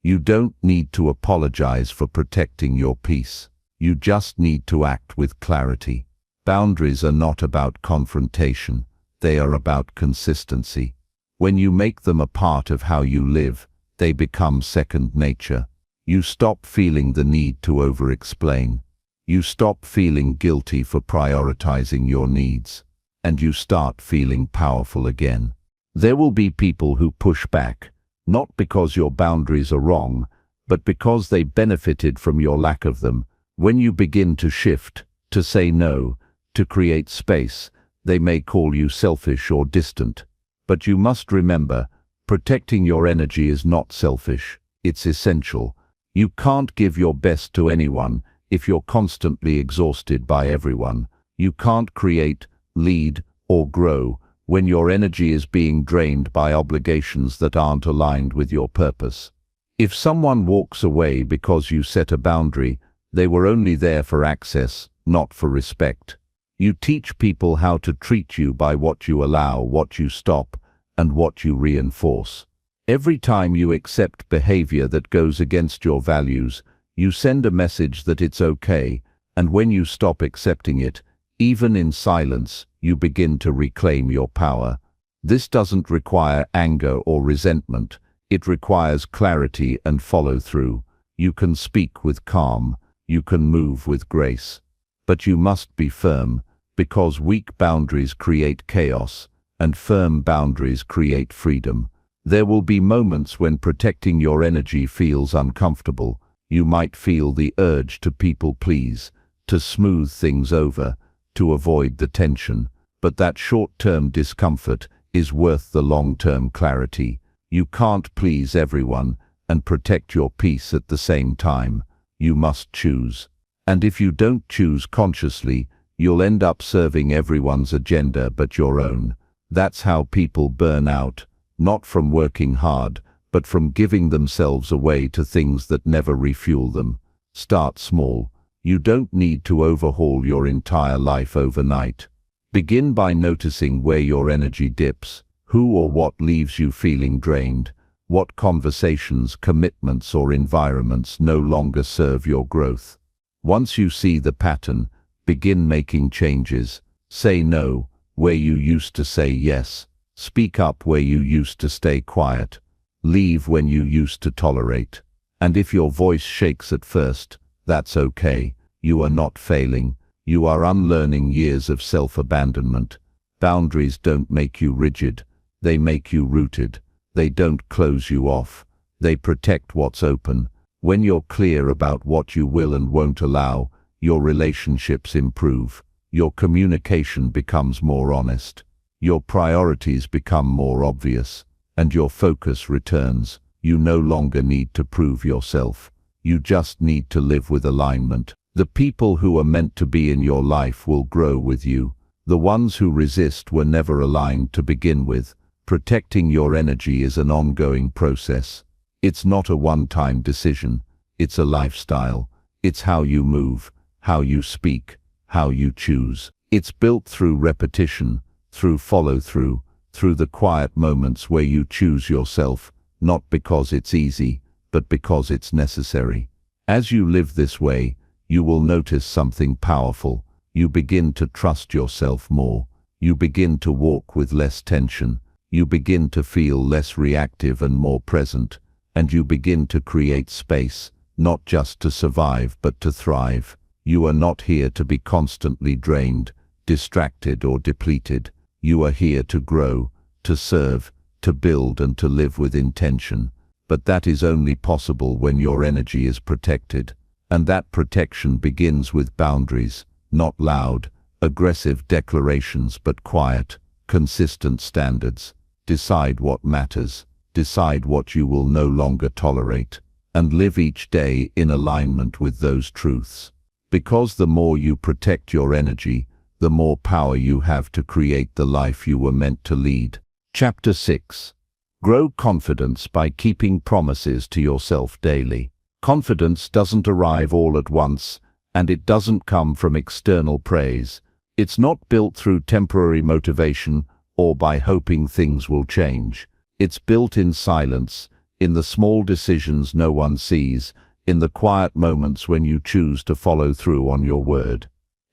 You don't need to apologize for protecting your peace. You just need to act with clarity. Boundaries are not about confrontation. They are about consistency. When you make them a part of how you live, they become second nature. You stop feeling the need to over-explain. You stop feeling guilty for prioritizing your needs. And you start feeling powerful again. There will be people who push back, not because your boundaries are wrong, but because they benefited from your lack of them. When you begin to shift, to say no, to create space, they may call you selfish or distant. But you must remember, protecting your energy is not selfish, it's essential. You can't give your best to anyone if you're constantly exhausted by everyone. You can't create, lead, or grow when your energy is being drained by obligations that aren't aligned with your purpose. If someone walks away because you set a boundary, they were only there for access, not for respect. You teach people how to treat you by what you allow, what you stop, and what you reinforce. Every time you accept behavior that goes against your values, you send a message that it's okay, and when you stop accepting it, even in silence, you begin to reclaim your power. This doesn't require anger or resentment. It requires clarity and follow-through. You can speak with calm. You can move with grace. But you must be firm, because weak boundaries create chaos, and firm boundaries create freedom. There will be moments when protecting your energy feels uncomfortable. You might feel the urge to people please, to smooth things over, to avoid the tension, but that short-term discomfort is worth the long-term clarity. You can't please everyone and protect your peace at the same time. You must choose. And if you don't choose consciously, you'll end up serving everyone's agenda but your own. That's how people burn out, not from working hard, but from giving themselves away to things that never refuel them. Start small. You don't need to overhaul your entire life overnight. Begin by noticing where your energy dips, who or what leaves you feeling drained, what conversations, commitments, or environments no longer serve your growth. Once you see the pattern, begin making changes. Say no where you used to say yes. Speak up where you used to stay quiet. Leave when you used to tolerate. And if your voice shakes at first, that's okay. You are not failing. You are unlearning years of self-abandonment. Boundaries don't make you rigid. They make you rooted. They don't close you off. They protect what's open. When you're clear about what you will and won't allow, your relationships improve. Your communication becomes more honest. Your priorities become more obvious. And your focus returns. You no longer need to prove yourself. You just need to live with alignment. The people who are meant to be in your life will grow with you. The ones who resist were never aligned to begin with. Protecting your energy is an ongoing process. It's not a one-time decision. It's a lifestyle. It's how you move, how you speak, how you choose. It's built through repetition, through follow-through, through the quiet moments where you choose yourself, not because it's easy, but because it's necessary. As you live this way, you will notice something powerful. You begin to trust yourself more. You begin to walk with less tension. You begin to feel less reactive and more present. And you begin to create space, not just to survive, but to thrive. You are not here to be constantly drained, distracted, or depleted. You are here to grow, to serve, to build, and to live with intention. But that is only possible when your energy is protected. And that protection begins with boundaries, not loud, aggressive declarations, but quiet, consistent standards. Decide what matters. Decide what you will no longer tolerate. And live each day in alignment with those truths. Because the more you protect your energy, the more power you have to create the life you were meant to lead. Chapter 6. Grow confidence by keeping promises to yourself daily. Confidence doesn't arrive all at once, and it doesn't come from external praise. It's not built through temporary motivation or by hoping things will change. It's built in silence, in the small decisions no one sees, in the quiet moments when you choose to follow through on your word.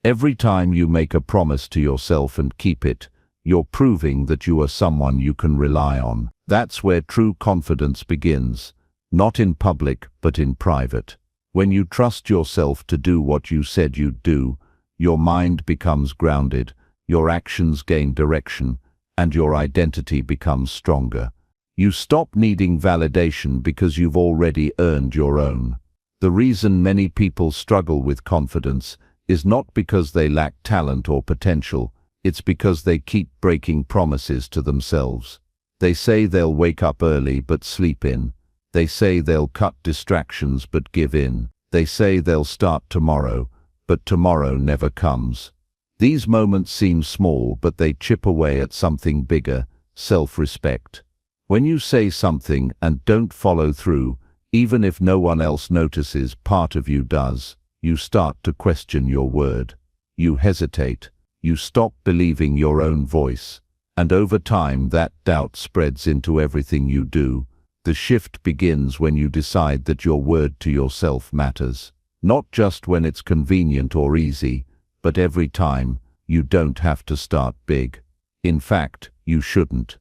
Every time you make a promise to yourself and keep it, you're proving that you are someone you can rely on. That's where true confidence begins. Not in public, but in private. When you trust yourself to do what you said you'd do, your mind becomes grounded, your actions gain direction, and your identity becomes stronger. You stop needing validation because you've already earned your own. The reason many people struggle with confidence is not because they lack talent or potential, it's because they keep breaking promises to themselves. They say they'll wake up early but sleep in. They say they'll cut distractions but give in. They say they'll start tomorrow, but tomorrow never comes. These moments seem small, but they chip away at something bigger, self-respect. When you say something and don't follow through, even if no one else notices, part of you does. You start to question your word. You hesitate. You stop believing your own voice. And over time, that doubt spreads into everything you do. The shift begins when you decide that your word to yourself matters. Not just when it's convenient or easy, but every time. You don't have to start big. In fact, you shouldn't.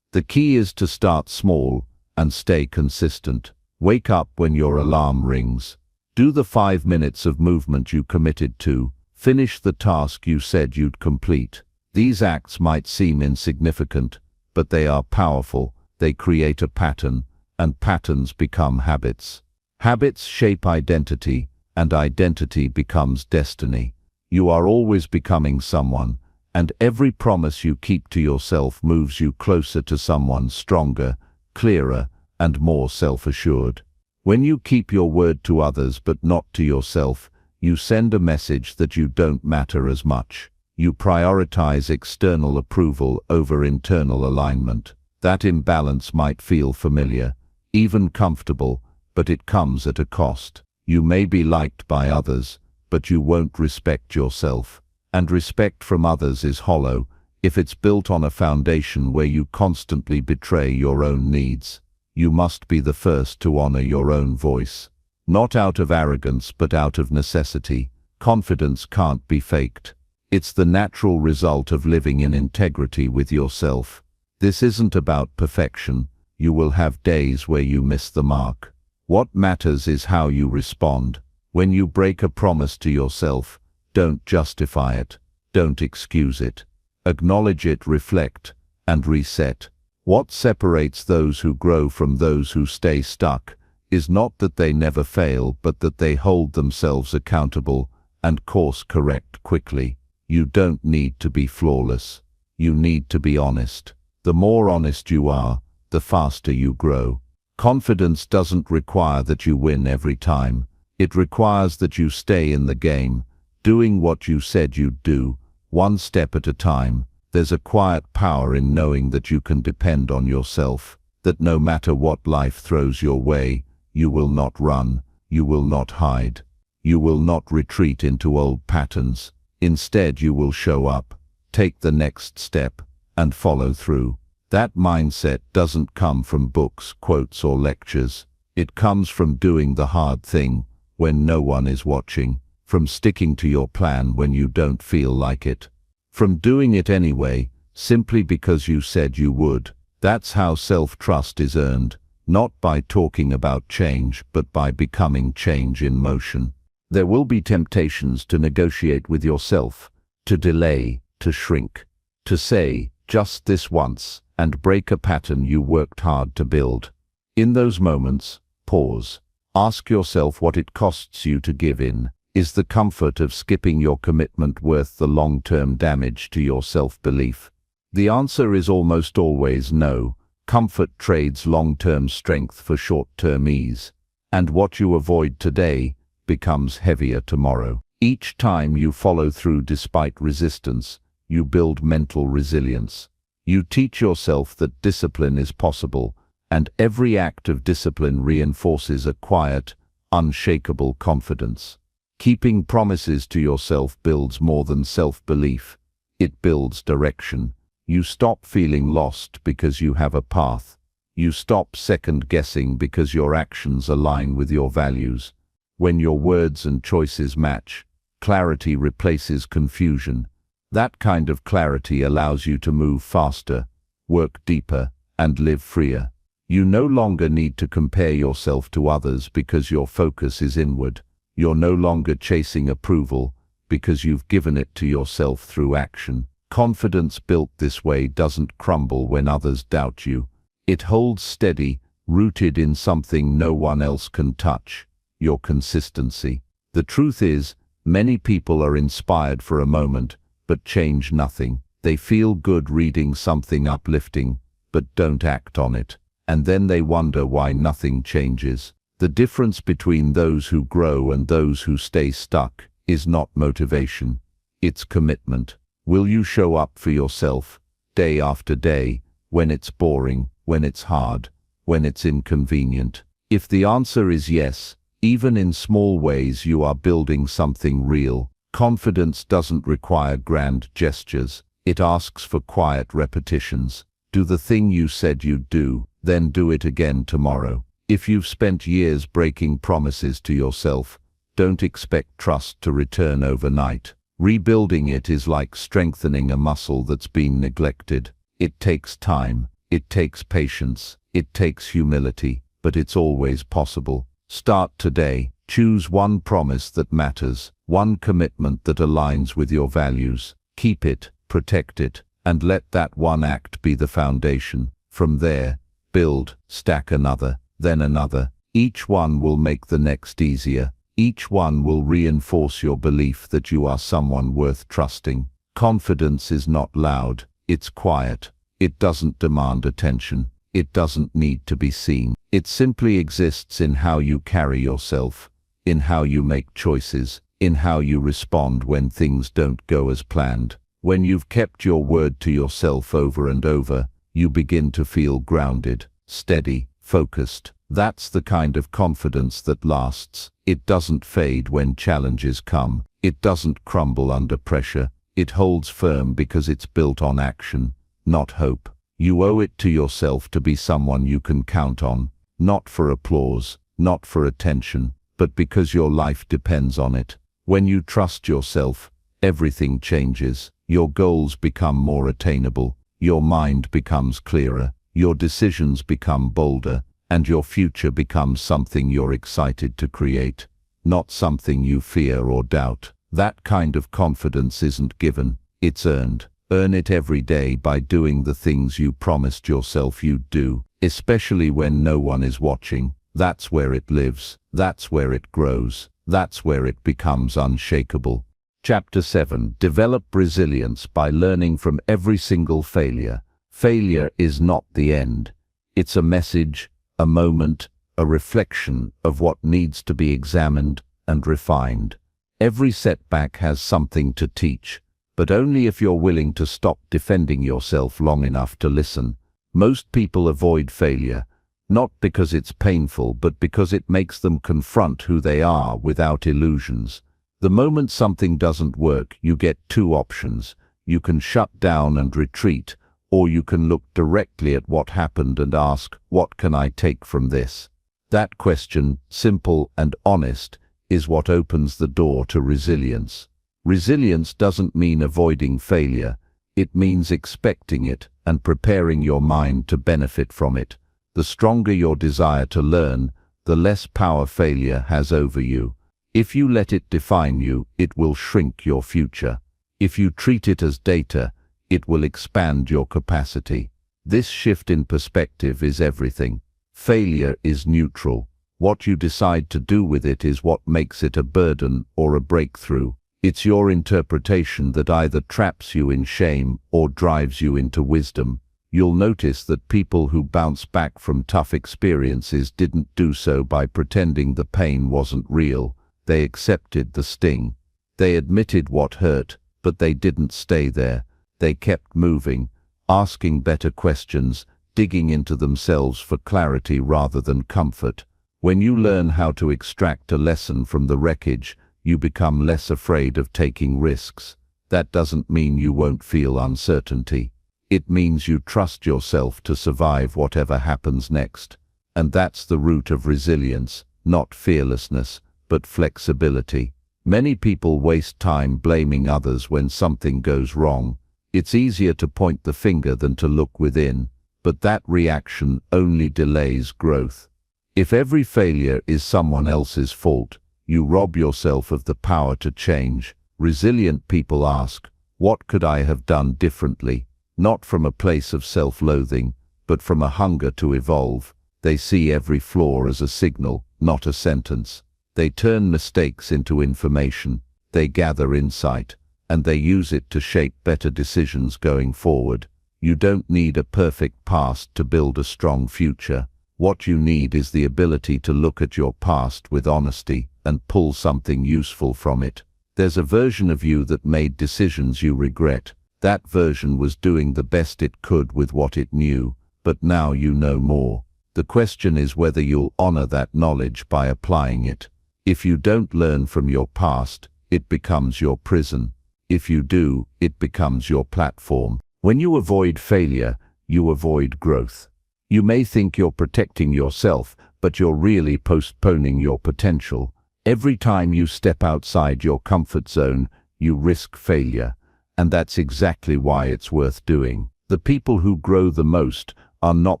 The key is to start small and stay consistent. Wake up when your alarm rings. Do the 5 minutes of movement you committed to. Finish the task you said you'd complete. These acts might seem insignificant, but they are powerful. They create a pattern, and patterns become habits. Habits shape identity, and identity becomes destiny. You are always becoming someone, and every promise you keep to yourself moves you closer to someone stronger, clearer, and more self-assured. When you keep your word to others but not to yourself, you send a message that you don't matter as much. You prioritize external approval over internal alignment. That imbalance might feel familiar, even comfortable, but it comes at a cost. You may be liked by others, but you won't respect yourself. And respect from others is hollow if it's built on a foundation where you constantly betray your own needs. You must be the first to honor your own voice. Not out of arrogance, but out of necessity. Confidence can't be faked. It's the natural result of living in integrity with yourself. This isn't about perfection. You will have days where you miss the mark. What matters is how you respond. When you break a promise to yourself, don't justify it. Don't excuse it. Acknowledge it, reflect, and reset. What separates those who grow from those who stay stuck is not that they never fail, but that they hold themselves accountable and course correct quickly. You don't need to be flawless. You need to be honest. The more honest you are, the faster you grow. Confidence doesn't require that you win every time. It requires that you stay in the game, doing what you said you'd do, one step at a time. There's a quiet power in knowing that you can depend on yourself, that no matter what life throws your way, you will not run, you will not hide, you will not retreat into old patterns. Instead, you will show up, take the next step, and follow through. That mindset doesn't come from books, quotes, or lectures. It comes from doing the hard thing when no one is watching, from sticking to your plan when you don't feel like it, from doing it anyway, simply because you said you would. That's how self-trust is earned, not by talking about change, but by becoming change in motion. There will be temptations to negotiate with yourself, to delay, to shrink, to say, just this once, and break a pattern you worked hard to build. In those moments, pause. Ask yourself what it costs you to give in. Is the comfort of skipping your commitment worth the long-term damage to your self-belief? The answer is almost always no. Comfort trades long-term strength for short-term ease. And what you avoid today becomes heavier tomorrow. Each time you follow through despite resistance, you build mental resilience. You teach yourself that discipline is possible, and every act of discipline reinforces a quiet, unshakable confidence. Keeping promises to yourself builds more than self-belief. It builds direction. You stop feeling lost because you have a path. You stop second-guessing because your actions align with your values. When your words and choices match, clarity replaces confusion. That kind of clarity allows you to move faster, work deeper, and live freer. You no longer need to compare yourself to others because your focus is inward. You're no longer chasing approval because you've given it to yourself through action. Confidence built this way doesn't crumble when others doubt you. It holds steady, rooted in something no one else can touch: your consistency. The truth is, many people are inspired for a moment, but change nothing. They feel good reading something uplifting, but don't act on it. And then they wonder why nothing changes. The difference between those who grow and those who stay stuck is not motivation, it's commitment. Will you show up for yourself, day after day, when it's boring, when it's hard, when it's inconvenient? If the answer is yes, even in small ways you are building something real. Confidence doesn't require grand gestures. It asks for quiet repetitions. Do the thing you said you'd do, then do it again tomorrow. If you've spent years breaking promises to yourself, don't expect trust to return overnight. Rebuilding it is like strengthening a muscle that's been neglected. It takes time, it takes patience, it takes humility, but it's always possible. Start today. Choose one promise that matters, one commitment that aligns with your values. Keep it, protect it, and let that one act be the foundation. From there, build, stack another, then another. Each one will make the next easier. Each one will reinforce your belief that you are someone worth trusting. Confidence is not loud, it's quiet. It doesn't demand attention. It doesn't need to be seen. It simply exists in how you carry yourself, in how you make choices, in how you respond when things don't go as planned. When you've kept your word to yourself over and over, you begin to feel grounded, steady, focused. That's the kind of confidence that lasts. It doesn't fade when challenges come. It doesn't crumble under pressure. It holds firm because it's built on action, not hope. You owe it to yourself to be someone you can count on, not for applause, not for attention, but because your life depends on it. When you trust yourself, everything changes. Your goals become more attainable, your mind becomes clearer, your decisions become bolder, and your future becomes something you're excited to create, not something you fear or doubt. That kind of confidence isn't given, it's earned. Earn it every day by doing the things you promised yourself you'd do, especially when no one is watching. That's where it lives, that's where it grows, that's where it becomes unshakable. Chapter 7. Develop resilience by learning from every single failure. Failure is not the end. It's a message, a moment, a reflection of what needs to be examined and refined. Every setback has something to teach, but only if you're willing to stop defending yourself long enough to listen. Most people avoid failure, not because it's painful, but because it makes them confront who they are without illusions. The moment something doesn't work, you get two options. You can shut down and retreat, or you can look directly at what happened and ask, what can I take from this? That question, simple and honest, is what opens the door to resilience. Resilience doesn't mean avoiding failure. It means expecting it and preparing your mind to benefit from it. The stronger your desire to learn, the less power failure has over you. If you let it define you, it will shrink your future. If you treat it as data, it will expand your capacity. This shift in perspective is everything. Failure is neutral. What you decide to do with it is what makes it a burden or a breakthrough. It's your interpretation that either traps you in shame or drives you into wisdom. You'll notice that people who bounce back from tough experiences didn't do so by pretending the pain wasn't real. They accepted the sting. They admitted what hurt, but they didn't stay there. They kept moving, asking better questions, digging into themselves for clarity rather than comfort. When you learn how to extract a lesson from the wreckage, you become less afraid of taking risks. That doesn't mean you won't feel uncertainty. It means you trust yourself to survive whatever happens next. And that's the root of resilience, not fearlessness, but flexibility. Many people waste time blaming others when something goes wrong. It's easier to point the finger than to look within, but that reaction only delays growth. If every failure is someone else's fault, you rob yourself of the power to change. Resilient people ask, what could I have done differently? Not from a place of self-loathing, but from a hunger to evolve. They see every flaw as a signal, not a sentence. They turn mistakes into information. They gather insight, and they use it to shape better decisions going forward. You don't need a perfect past to build a strong future. What you need is the ability to look at your past with honesty and pull something useful from it. There's a version of you that made decisions you regret. That version was doing the best it could with what it knew, but now you know more. The question is whether you'll honor that knowledge by applying it. If you don't learn from your past, it becomes your prison. If you do, it becomes your platform. When you avoid failure, you avoid growth. You may think you're protecting yourself, but you're really postponing your potential. Every time you step outside your comfort zone, you risk failure, and that's exactly why it's worth doing. The people who grow the most are not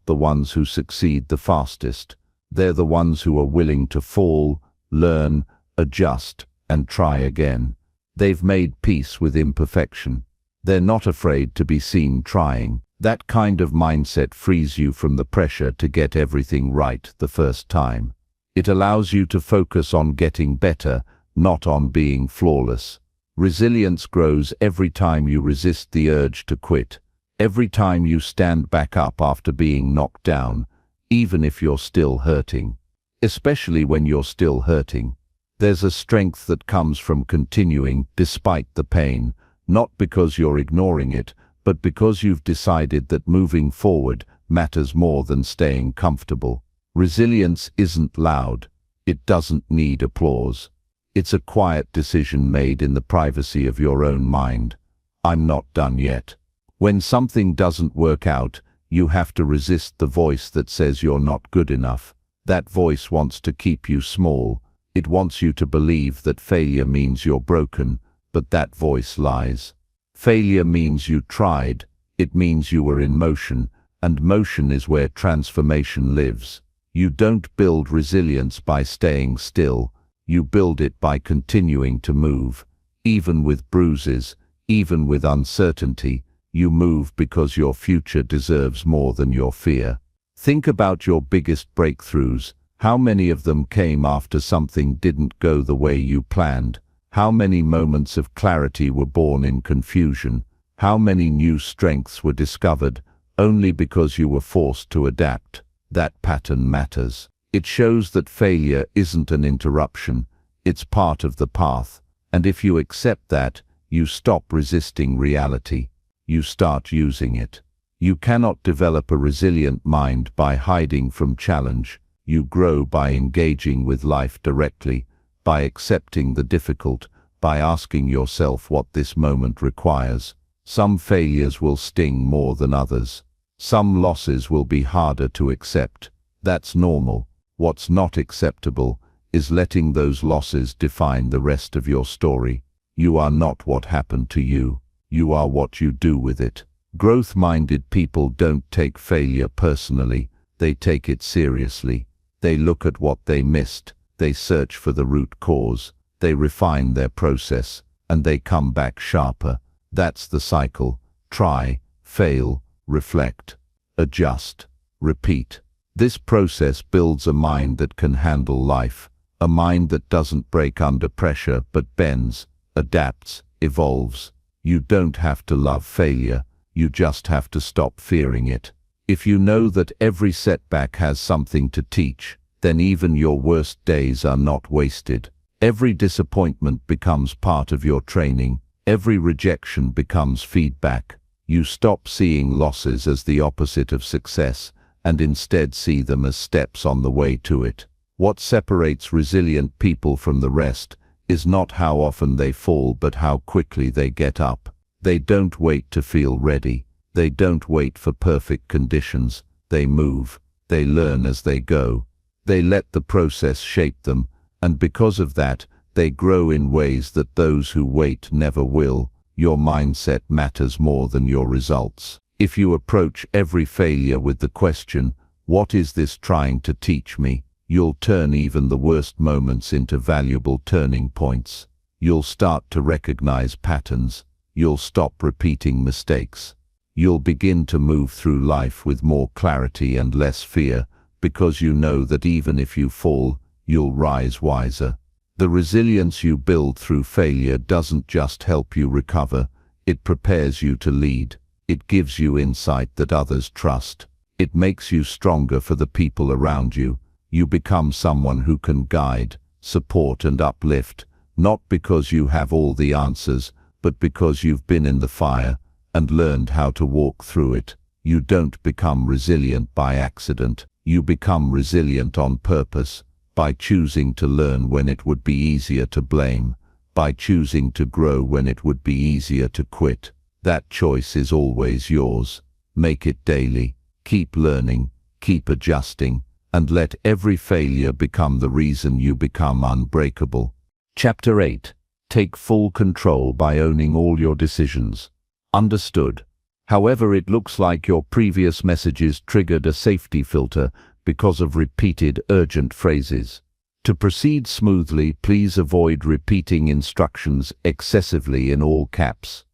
the ones who succeed the fastest. They're the ones who are willing to fall, learn, adjust, and try again. They've made peace with imperfection. They're not afraid to be seen trying. That kind of mindset frees you from the pressure to get everything right the first time. It allows you to focus on getting better, not on being flawless. Resilience grows every time you resist the urge to quit, every time you stand back up after being knocked down, even if you're still hurting. Especially when you're still hurting. There's a strength that comes from continuing despite the pain, not because you're ignoring it, but because you've decided that moving forward matters more than staying comfortable. Resilience isn't loud. It doesn't need applause. It's a quiet decision made in the privacy of your own mind. I'm not done yet. When something doesn't work out, you have to resist the voice that says you're not good enough. That voice wants to keep you small. It wants you to believe that failure means you're broken, but that voice lies. Failure means you tried. It means you were in motion, and motion is where transformation lives. You don't build resilience by staying still. You build it by continuing to move. Even with bruises, even with uncertainty, you move because your future deserves more than your fear. Think about your biggest breakthroughs. How many of them came after something didn't go the way you planned? How many moments of clarity were born in confusion? How many new strengths were discovered only because you were forced to adapt? That pattern matters. It shows that failure isn't an interruption, it's part of the path, and if you accept that, you stop resisting reality. You start using it. You cannot develop a resilient mind by hiding from challenge. You grow by engaging with life directly, by accepting the difficult, by asking yourself what this moment requires. Some failures will sting more than others. Some losses will be harder to accept. That's normal. What's not acceptable is letting those losses define the rest of your story. You are not what happened to you. You are what you do with it. Growth-minded people don't take failure personally. They take it seriously. They look at what they missed. They search for the root cause. They refine their process, and they come back sharper. That's the cycle. Try, fail, reflect, adjust, repeat. This process builds a mind that can handle life, a mind that doesn't break under pressure but bends, adapts, evolves. You don't have to love failure, you just have to stop fearing it. If you know that every setback has something to teach, then even your worst days are not wasted. Every disappointment becomes part of your training. Every rejection becomes feedback. You stop seeing losses as the opposite of success, and instead see them as steps on the way to it. What separates resilient people from the rest is not how often they fall but how quickly they get up. They don't wait to feel ready. They don't wait for perfect conditions. They move. They learn as they go. They let the process shape them, and because of that, they grow in ways that those who wait never will. Your mindset matters more than your results. If you approach every failure with the question, "What is this trying to teach me?" you'll turn even the worst moments into valuable turning points. You'll start to recognize patterns. You'll stop repeating mistakes. You'll begin to move through life with more clarity and less fear, because you know that even if you fall, you'll rise wiser. The resilience you build through failure doesn't just help you recover, it prepares you to lead. It gives you insight that others trust. It makes you stronger for the people around you. You become someone who can guide, support, and uplift, not because you have all the answers, but because you've been in the fire and learned how to walk through it. You don't become resilient by accident. You become resilient on purpose, by choosing to learn when it would be easier to blame, by choosing to grow when it would be easier to quit. That choice is always yours. Make it daily. Keep learning, keep adjusting, and let every failure become the reason you become unbreakable. Chapter 8. Take full control by owning all your decisions. Understood. However, it looks like your previous messages triggered a safety filter because of repeated urgent phrases. To proceed smoothly, please avoid repeating instructions excessively in all caps.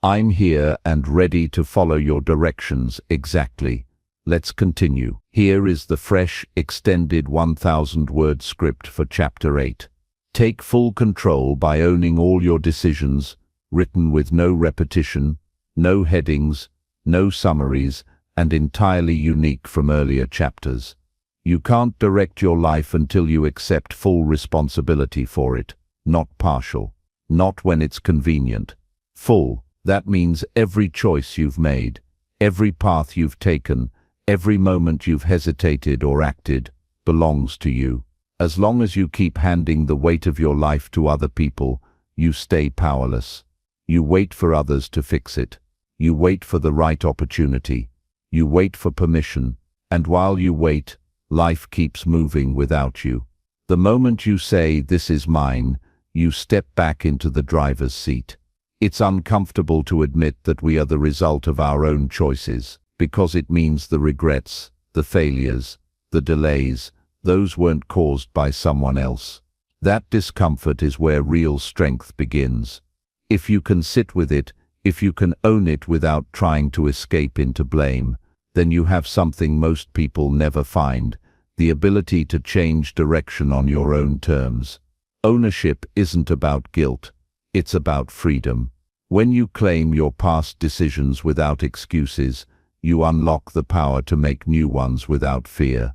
"I'm here and ready to follow your directions exactly." Let's continue. Here is the fresh, extended 1,000-word script for Chapter 8. Take full control by owning all your decisions, written with no repetition, no headings, no summaries, and entirely unique from earlier chapters. You can't direct your life until you accept full responsibility for it, not partial, not when it's convenient. Full, that means every choice you've made, every path you've taken, every moment you've hesitated or acted, belongs to you. As long as you keep handing the weight of your life to other people, you stay powerless. You wait for others to fix it. You wait for the right opportunity. You wait for permission. And while you wait, life keeps moving without you. The moment you say, "This is mine," you step back into the driver's seat. It's uncomfortable to admit that we are the result of our own choices, because it means the regrets, the failures, the delays, those weren't caused by someone else. That discomfort is where real strength begins. If you can sit with it, if you can own it without trying to escape into blame, then you have something most people never find: the ability to change direction on your own terms. Ownership isn't about guilt, it's about freedom. When you claim your past decisions without excuses, you unlock the power to make new ones without fear.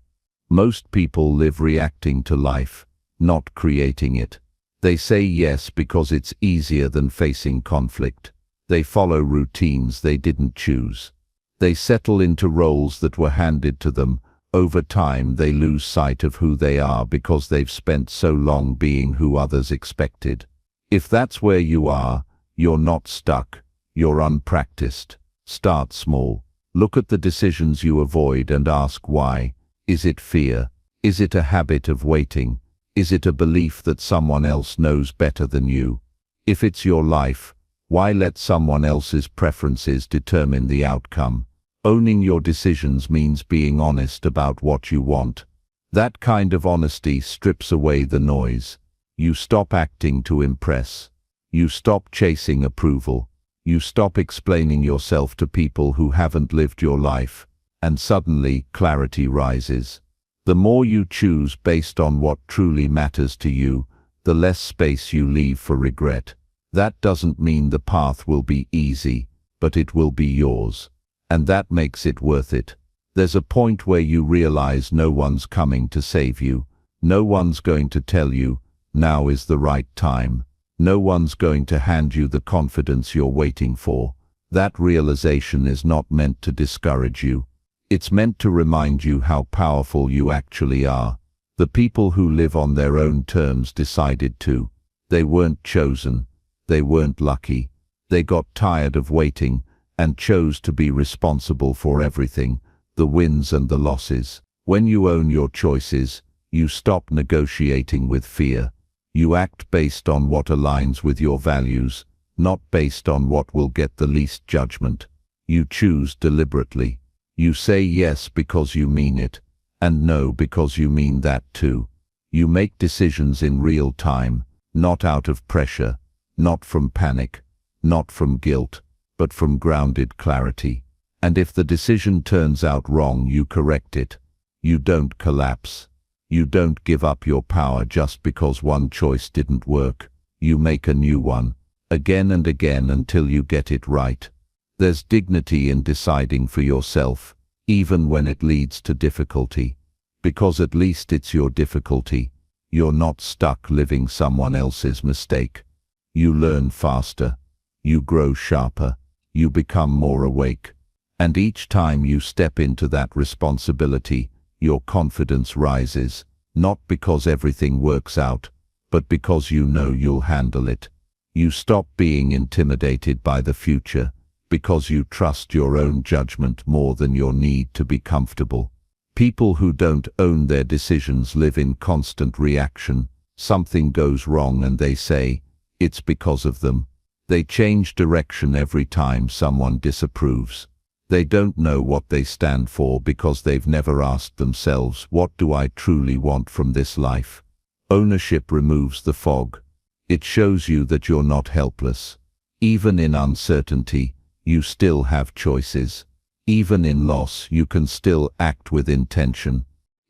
Most people live reacting to life, not creating it. They say yes because it's easier than facing conflict. They follow routines they didn't choose. They settle into roles that were handed to them. Over time, they lose sight of who they are because they've spent so long being who others expected. If that's where you are, you're not stuck, you're unpracticed. Start small. Look at the decisions you avoid and ask why. Is it fear? Is it a habit of waiting? Is it a belief that someone else knows better than you? If it's your life, why let someone else's preferences determine the outcome? Owning your decisions means being honest about what you want. That kind of honesty strips away the noise. You stop acting to impress. You stop chasing approval. You stop explaining yourself to people who haven't lived your life. And suddenly, clarity rises. The more you choose based on what truly matters to you, the less space you leave for regret. That doesn't mean the path will be easy, but it will be yours. And that makes it worth it. There's a point where you realize no one's coming to save you. No one's going to tell you, now is the right time. No one's going to hand you the confidence you're waiting for. That realization is not meant to discourage you. It's meant to remind you how powerful you actually are. The people who live on their own terms decided to. They weren't chosen. They weren't lucky. They got tired of waiting and chose to be responsible for everything, the wins and the losses. When you own your choices, you stop negotiating with fear. You act based on what aligns with your values, not based on what will get the least judgment. You choose deliberately. You say yes because you mean it, and no because you mean that too. You make decisions in real time, not out of pressure, not from panic, not from guilt, but from grounded clarity. And if the decision turns out wrong, you correct it. You don't collapse. You don't give up your power just because one choice didn't work. You make a new one, again and again until you get it right. There's dignity in deciding for yourself, even when it leads to difficulty. Because at least it's your difficulty. You're not stuck living someone else's mistake. You learn faster. You grow sharper. You become more awake. And each time you step into that responsibility, your confidence rises, not because everything works out, but because you know you'll handle it. You stop being intimidated by the future, because you trust your own judgment more than your need to be comfortable. People who don't own their decisions live in constant reaction. Something goes wrong and they say, it's because of them. They change direction every time someone disapproves. They don't know what they stand for because they've never asked themselves, what do I truly want from this life? Ownership removes the fog. It shows you that you're not helpless. Even in uncertainty, you still have choices. Even in loss, you can still act with intention.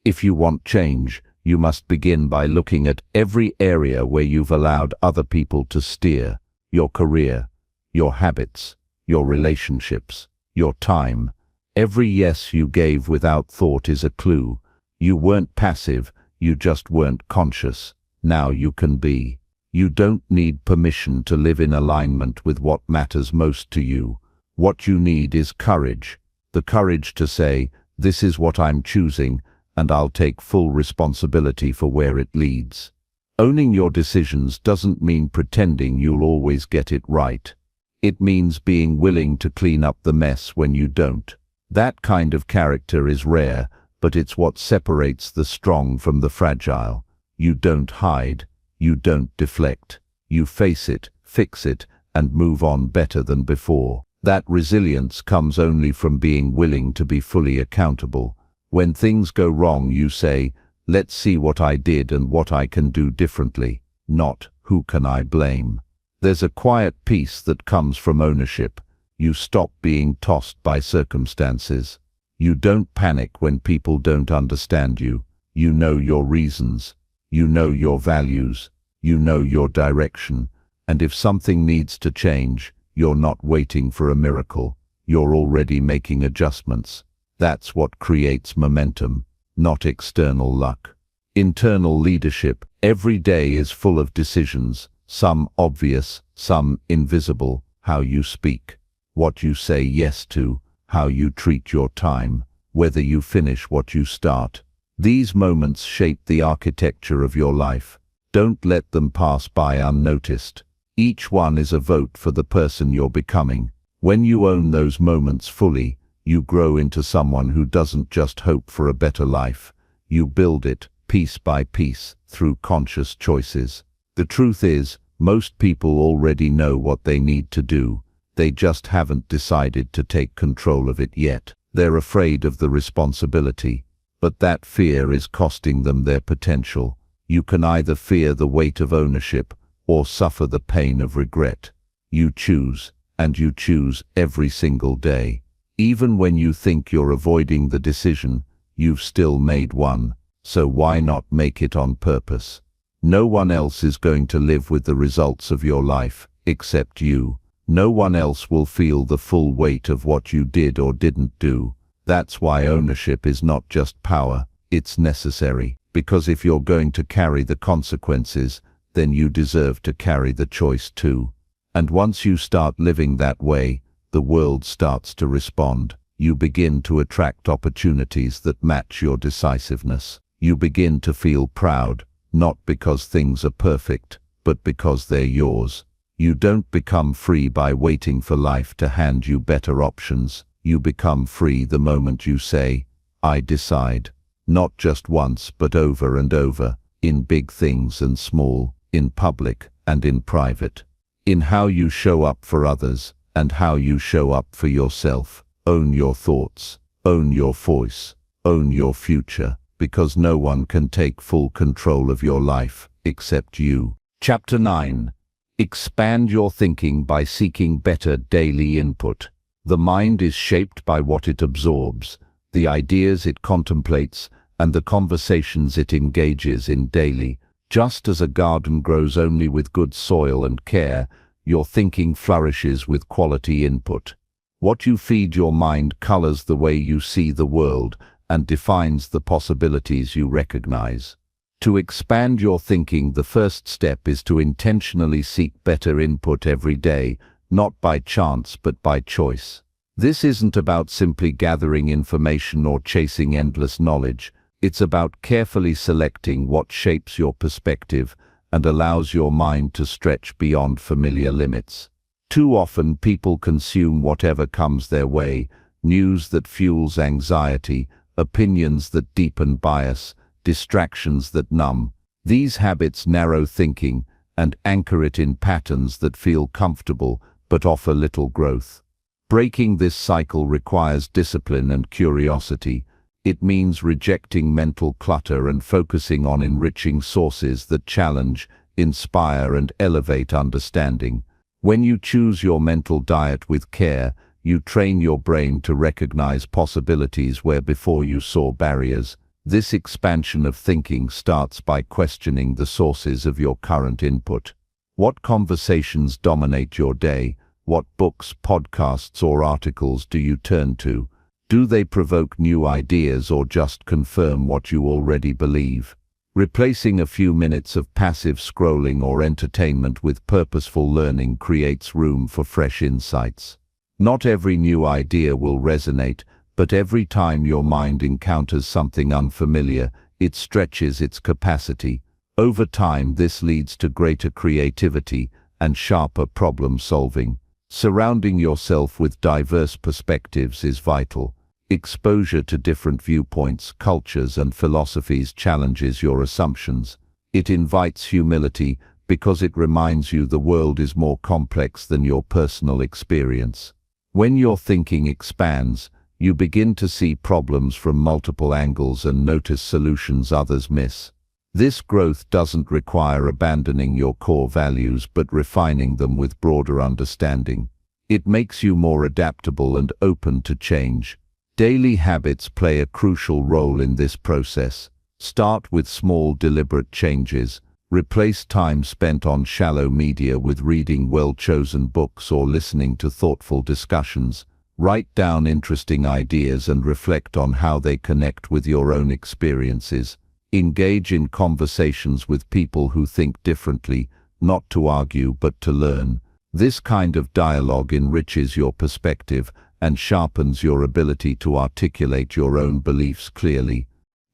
If you want change, you must begin by looking at every area where you've allowed other people to steer: your career, your habits, your relationships, your time. Every yes you gave without thought is a clue. You weren't passive, you just weren't conscious. Now you can be. You don't need permission to live in alignment with what matters most to you. What you need is courage. The courage to say, "This is what I'm choosing, and I'll take full responsibility for where it leads." Owning your decisions doesn't mean pretending you'll always get it right. It means being willing to clean up the mess when you don't. That kind of character is rare, but it's what separates the strong from the fragile. You don't hide. You don't deflect. You face it, fix it, and move on better than before. That resilience comes only from being willing to be fully accountable. When things go wrong, you say, "Let's see what I did and what I can do differently," not "Who can I blame?" There's a quiet peace that comes from ownership. You stop being tossed by circumstances. You don't panic when people don't understand you. You know your reasons. You know your values. You know your direction. And if something needs to change, you're not waiting for a miracle. You're already making adjustments. That's what creates momentum, not external luck. Internal leadership. Every day is full of decisions, some obvious, some invisible. How you speak, what you say yes to, how you treat your time, whether you finish what you start. These moments shape the architecture of your life. Don't let them pass by unnoticed. Each one is a vote for the person you're becoming. When you own those moments fully, you grow into someone who doesn't just hope for a better life. You build it, piece by piece, through conscious choices. The truth is, most people already know what they need to do. They just haven't decided to take control of it yet. They're afraid of the responsibility, but that fear is costing them their potential. You can either fear the weight of ownership or suffer the pain of regret. You choose, and you choose every single day. Even when you think you're avoiding the decision, you've still made one, so why not make it on purpose? No one else is going to live with the results of your life, except you. No one else will feel the full weight of what you did or didn't do. That's why ownership is not just power, it's necessary. Because if you're going to carry the consequences, then you deserve to carry the choice too. And once you start living that way, the world starts to respond. You begin to attract opportunities that match your decisiveness. You begin to feel proud, not because things are perfect, but because they're yours. You don't become free by waiting for life to hand you better options. You become free the moment you say, "I decide." Not just once, but over and over, in big things and small, in public and in private. In how you show up for others, and how you show up for yourself. Own your thoughts, own your voice, own your future, because no one can take full control of your life except you. Chapter 9. Expand your thinking by seeking better daily input. The mind is shaped by what it absorbs, the ideas it contemplates, and the conversations it engages in daily. Just as a garden grows only with good soil and care, your thinking flourishes with quality input. What you feed your mind colors the way you see the world and defines the possibilities you recognize. To expand your thinking, the first step is to intentionally seek better input every day, not by chance but by choice. This isn't about simply gathering information or chasing endless knowledge. It's about carefully selecting what shapes your perspective and allows your mind to stretch beyond familiar limits. Too often people consume whatever comes their way: news that fuels anxiety, opinions that deepen bias, distractions that numb. These habits narrow thinking and anchor it in patterns that feel comfortable but offer little growth. Breaking this cycle requires discipline and curiosity. It means rejecting mental clutter and focusing on enriching sources that challenge, inspire, and elevate understanding. When you choose your mental diet with care, you train your brain to recognize possibilities where before you saw barriers. This expansion of thinking starts by questioning the sources of your current input. What conversations dominate your day? What books, podcasts, or articles do you turn to? Do they provoke new ideas or just confirm what you already believe? Replacing a few minutes of passive scrolling or entertainment with purposeful learning creates room for fresh insights. Not every new idea will resonate, but every time your mind encounters something unfamiliar, it stretches its capacity. Over time, this leads to greater creativity and sharper problem-solving. Surrounding yourself with diverse perspectives is vital. Exposure to different viewpoints, cultures, and philosophies challenges your assumptions. It invites humility because it reminds you the world is more complex than your personal experience. When your thinking expands, you begin to see problems from multiple angles and notice solutions others miss. This growth doesn't require abandoning your core values but refining them with broader understanding. It makes you more adaptable and open to change. Daily habits play a crucial role in this process. Start with small, deliberate changes. Replace time spent on shallow media with reading well-chosen books or listening to thoughtful discussions. Write down interesting ideas and reflect on how they connect with your own experiences. Engage in conversations with people who think differently, not to argue but to learn. This kind of dialogue enriches your perspective and sharpens your ability to articulate your own beliefs clearly.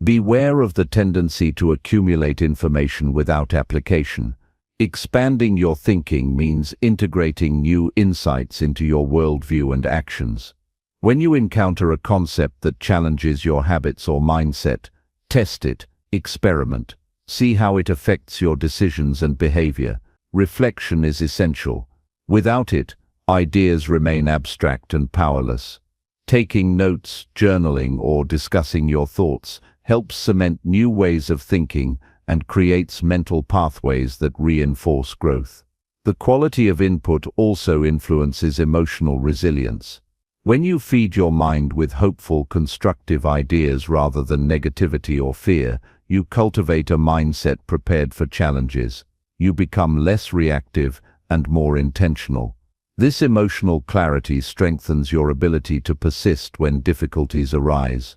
Beware of the tendency to accumulate information without application. Expanding your thinking means integrating new insights into your worldview and actions. When you encounter a concept that challenges your habits or mindset, test it, experiment, see how it affects your decisions and behavior. Reflection is essential. Without it, ideas remain abstract and powerless. Taking notes, journaling, or discussing your thoughts helps cement new ways of thinking and creates mental pathways that reinforce growth. The quality of input also influences emotional resilience. When you feed your mind with hopeful, constructive ideas rather than negativity or fear, you cultivate a mindset prepared for challenges. You become less reactive and more intentional. This emotional clarity strengthens your ability to persist when difficulties arise.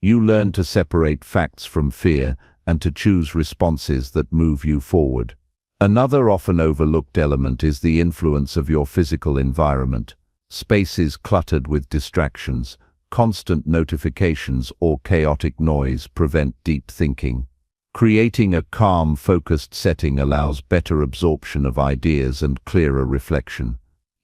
You learn to separate facts from fear and to choose responses that move you forward. Another often overlooked element is the influence of your physical environment. Spaces cluttered with distractions, constant notifications, or chaotic noise prevent deep thinking. Creating a calm, focused setting allows better absorption of ideas and clearer reflection.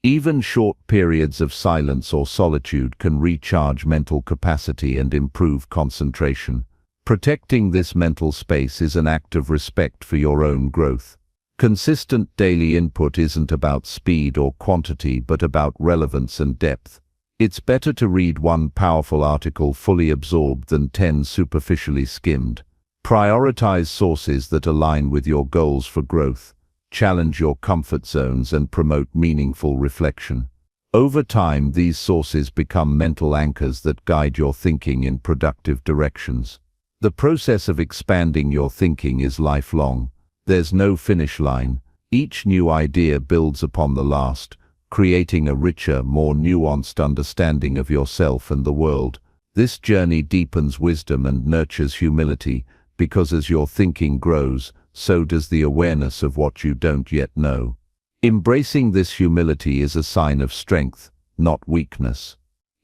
Even short periods of silence or solitude can recharge mental capacity and improve concentration. Protecting this mental space is an act of respect for your own growth. Consistent daily input isn't about speed or quantity but about relevance and depth. It's better to read one powerful article fully absorbed than 10 superficially skimmed. Prioritize sources that align with your goals for growth. Challenge your comfort zones and promote meaningful reflection. Over time, these sources become mental anchors that guide your thinking in productive directions. The process of expanding your thinking is lifelong. There's no finish line. Each new idea builds upon the last, creating a richer, more nuanced understanding of yourself and the world. This journey deepens wisdom and nurtures humility, because as your thinking grows, so does the awareness of what you don't yet know. Embracing this humility is a sign of strength, not weakness.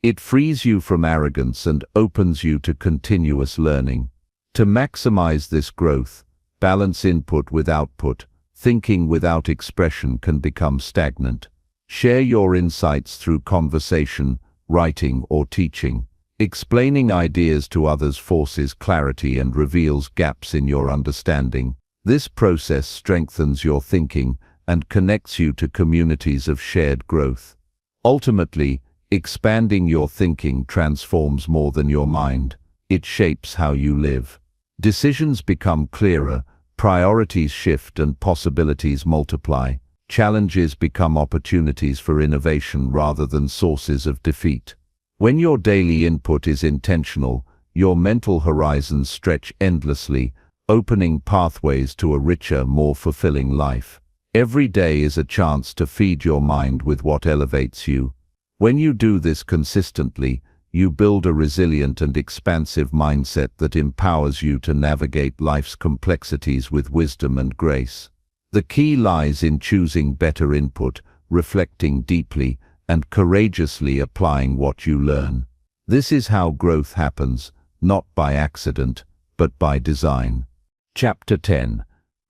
It frees you from arrogance and opens you to continuous learning. To maximize this growth, balance input with output. Thinking without expression can become stagnant. Share your insights through conversation, writing, or teaching. Explaining ideas to others forces clarity and reveals gaps in your understanding. This process strengthens your thinking and connects you to communities of shared growth. Ultimately, expanding your thinking transforms more than your mind. It shapes how you live. Decisions become clearer, priorities shift, and possibilities multiply. Challenges become opportunities for innovation rather than sources of defeat. When your daily input is intentional, your mental horizons stretch endlessly, opening pathways to a richer, more fulfilling life. Every day is a chance to feed your mind with what elevates you. When you do this consistently, you build a resilient and expansive mindset that empowers you to navigate life's complexities with wisdom and grace. The key lies in choosing better input, reflecting deeply, and courageously applying what you learn. This is how growth happens, not by accident, but by design. Chapter 10.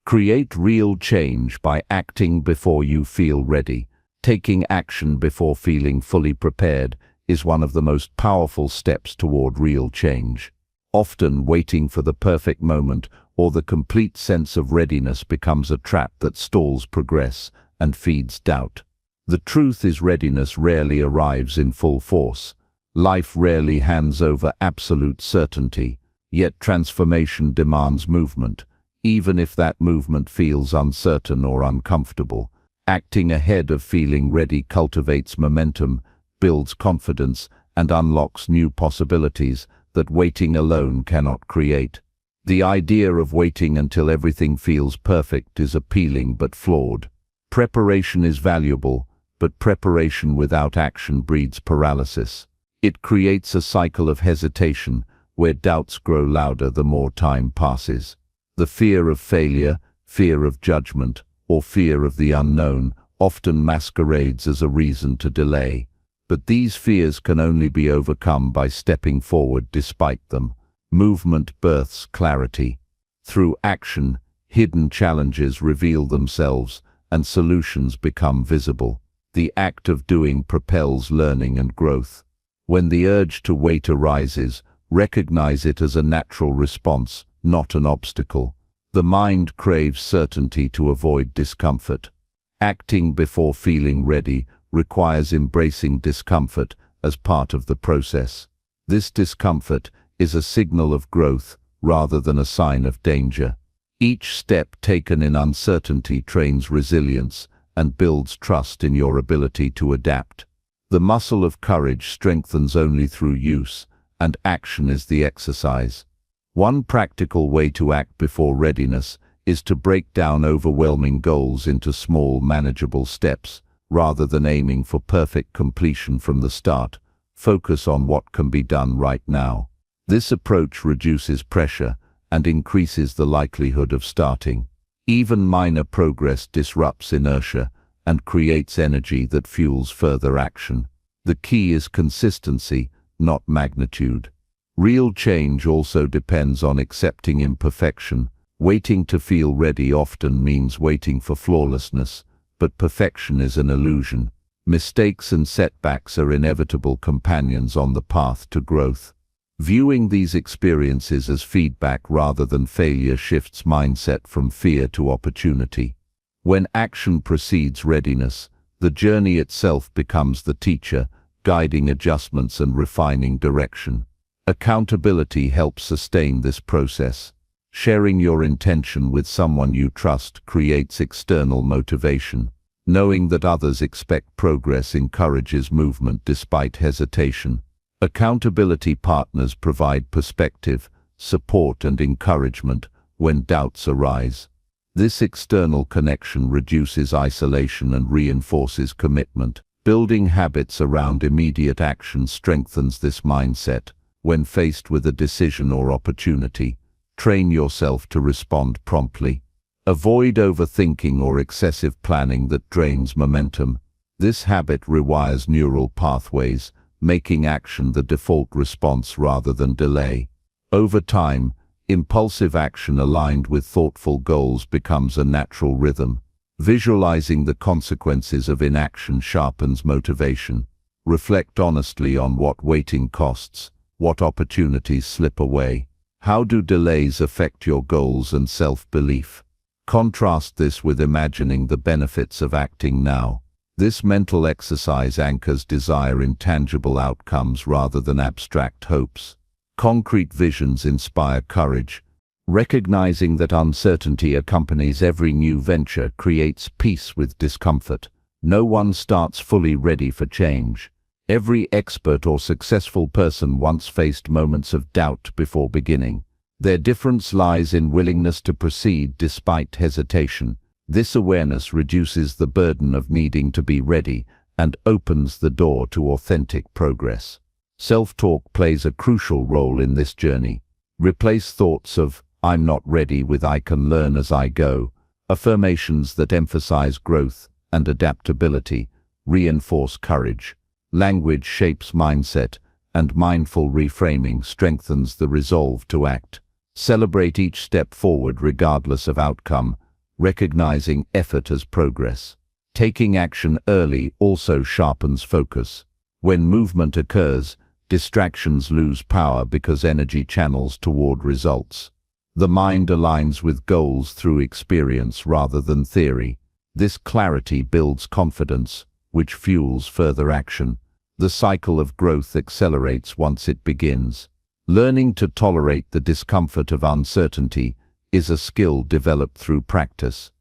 Create real change by acting before you feel ready. Taking action before feeling fully prepared is one of the most powerful steps toward real change. Often, waiting for the perfect moment or the complete sense of readiness becomes a trap that stalls progress and feeds doubt. The truth is, readiness rarely arrives in full force. Life rarely hands over absolute certainty, yet transformation demands movement, even if that movement feels uncertain or uncomfortable. Acting ahead of feeling ready cultivates momentum, builds confidence, and unlocks new possibilities that waiting alone cannot create. The idea of waiting until everything feels perfect is appealing but flawed. Preparation is valuable, but preparation without action breeds paralysis. It creates a cycle of hesitation, where doubts grow louder the more time passes. The fear of failure, fear of judgment, or fear of the unknown often masquerades as a reason to delay. But these fears can only be overcome by stepping forward despite them. Movement births clarity. Through action, hidden challenges reveal themselves and solutions become visible. The act of doing propels learning and growth. When the urge to wait arises, recognize it as a natural response, not an obstacle. The mind craves certainty to avoid discomfort. Acting before feeling ready requires embracing discomfort as part of the process. This discomfort is a signal of growth rather than a sign of danger. Each step taken in uncertainty trains resilience and builds trust in your ability to adapt. The muscle of courage strengthens only through use, and action is the exercise. One practical way to act before readiness is to break down overwhelming goals into small, manageable steps. Rather than aiming for perfect completion from the start, focus on what can be done right now. This approach reduces pressure and increases the likelihood of starting. Even minor progress disrupts inertia and creates energy that fuels further action. The key is consistency, not magnitude. Real change also depends on accepting imperfection. Waiting to feel ready often means waiting for flawlessness, but perfection is an illusion. Mistakes and setbacks are inevitable companions on the path to growth. Viewing these experiences as feedback rather than failure shifts mindset from fear to opportunity. When action precedes readiness, the journey itself becomes the teacher, guiding adjustments and refining direction. Accountability helps sustain this process. Sharing your intention with someone you trust creates external motivation. Knowing that others expect progress encourages movement despite hesitation. Accountability partners provide perspective, support, and encouragement when doubts arise. This external connection reduces isolation and reinforces commitment. Building habits around immediate action strengthens this mindset. When faced with a decision or opportunity, train yourself to respond promptly. Avoid overthinking or excessive planning that drains momentum. This habit rewires neural pathways, making action the default response rather than delay. Over time, impulsive action aligned with thoughtful goals becomes a natural rhythm. Visualizing the consequences of inaction sharpens motivation. Reflect honestly on what waiting costs, what opportunities slip away. How do delays affect your goals and self-belief? Contrast this with imagining the benefits of acting now. This mental exercise anchors desire in tangible outcomes rather than abstract hopes. Concrete visions inspire courage, Recognizing that uncertainty accompanies every new venture creates peace with discomfort. No one starts fully ready for change. Every expert or successful person once faced moments of doubt before beginning. Their difference lies in willingness to proceed despite hesitation. This awareness reduces the burden of needing to be ready and opens the door to authentic progress. Self-talk plays a crucial role in this journey. Replace thoughts of "I'm not ready" with "I can learn as I go." Affirmations that emphasize growth and adaptability reinforce courage. Language shapes mindset, and mindful reframing strengthens the resolve to act. Celebrate each step forward regardless of outcome, recognizing effort as progress. Taking action early also sharpens focus. When movement occurs, distractions lose power because energy channels toward results. The mind aligns with goals through experience rather than theory. This clarity builds confidence, which fuels further action. The cycle of growth accelerates once it begins. Learning to tolerate the discomfort of uncertainty is a skill developed through practice.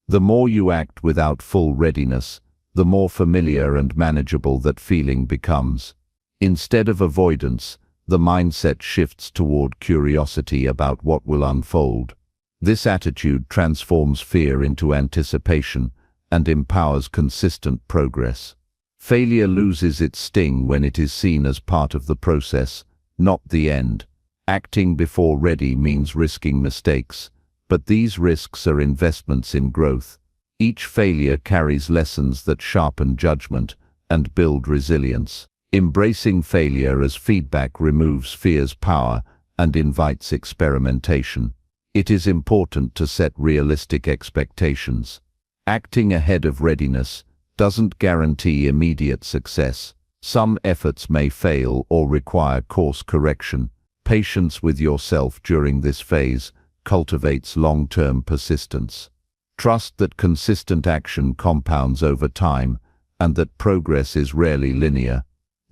The more you act without full readiness, the more familiar and manageable that feeling becomes. Instead of avoidance, the mindset shifts toward curiosity about what will unfold. This attitude transforms fear into anticipation and empowers consistent progress. Failure loses its sting when it is seen as part of the process, not the end. Acting before ready means risking mistakes, but these risks are investments in growth. Each failure carries lessons that sharpen judgment and build resilience. Embracing failure as feedback removes fear's power and invites experimentation. It is important to set realistic expectations. Acting ahead of readiness doesn't guarantee immediate success. Some efforts may fail or require course correction. Patience with yourself during this phase cultivates long-term persistence. Trust that consistent action compounds over time and that progress is rarely linear.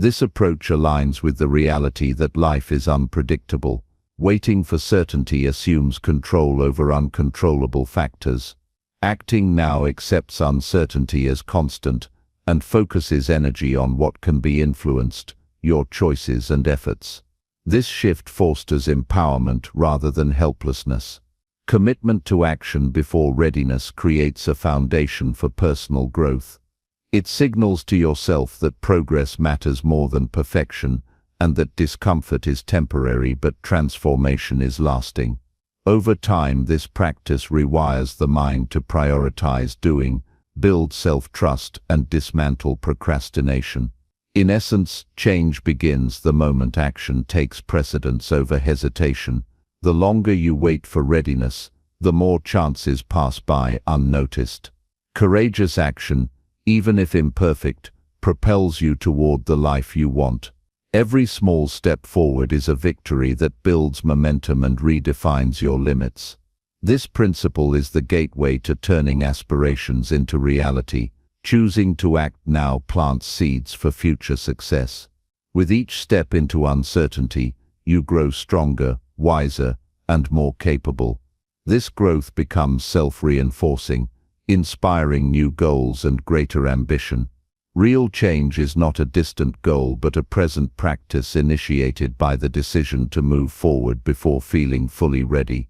This approach aligns with the reality that life is unpredictable. Waiting for certainty assumes control over uncontrollable factors. Acting now accepts uncertainty as constant and focuses energy on what can be influenced, your choices and efforts. This shift fosters empowerment rather than helplessness. Commitment to action before readiness creates a foundation for personal growth. It signals to yourself that progress matters more than perfection and that discomfort is temporary but transformation is lasting. Over time, this practice rewires the mind to prioritize doing, build self-trust, and dismantle procrastination. In essence, change begins the moment action takes precedence over hesitation. The longer you wait for readiness, the more chances pass by unnoticed. Courageous action, even if imperfect, propels you toward the life you want. Every small step forward is a victory that builds momentum and redefines your limits. This principle is the gateway to turning aspirations into reality. Choosing to act now plants seeds for future success. With each step into uncertainty, you grow stronger, wiser, and more capable. This growth becomes self-reinforcing, inspiring new goals and greater ambition. Real change is not a distant goal but a present practice initiated by the decision to move forward before feeling fully ready.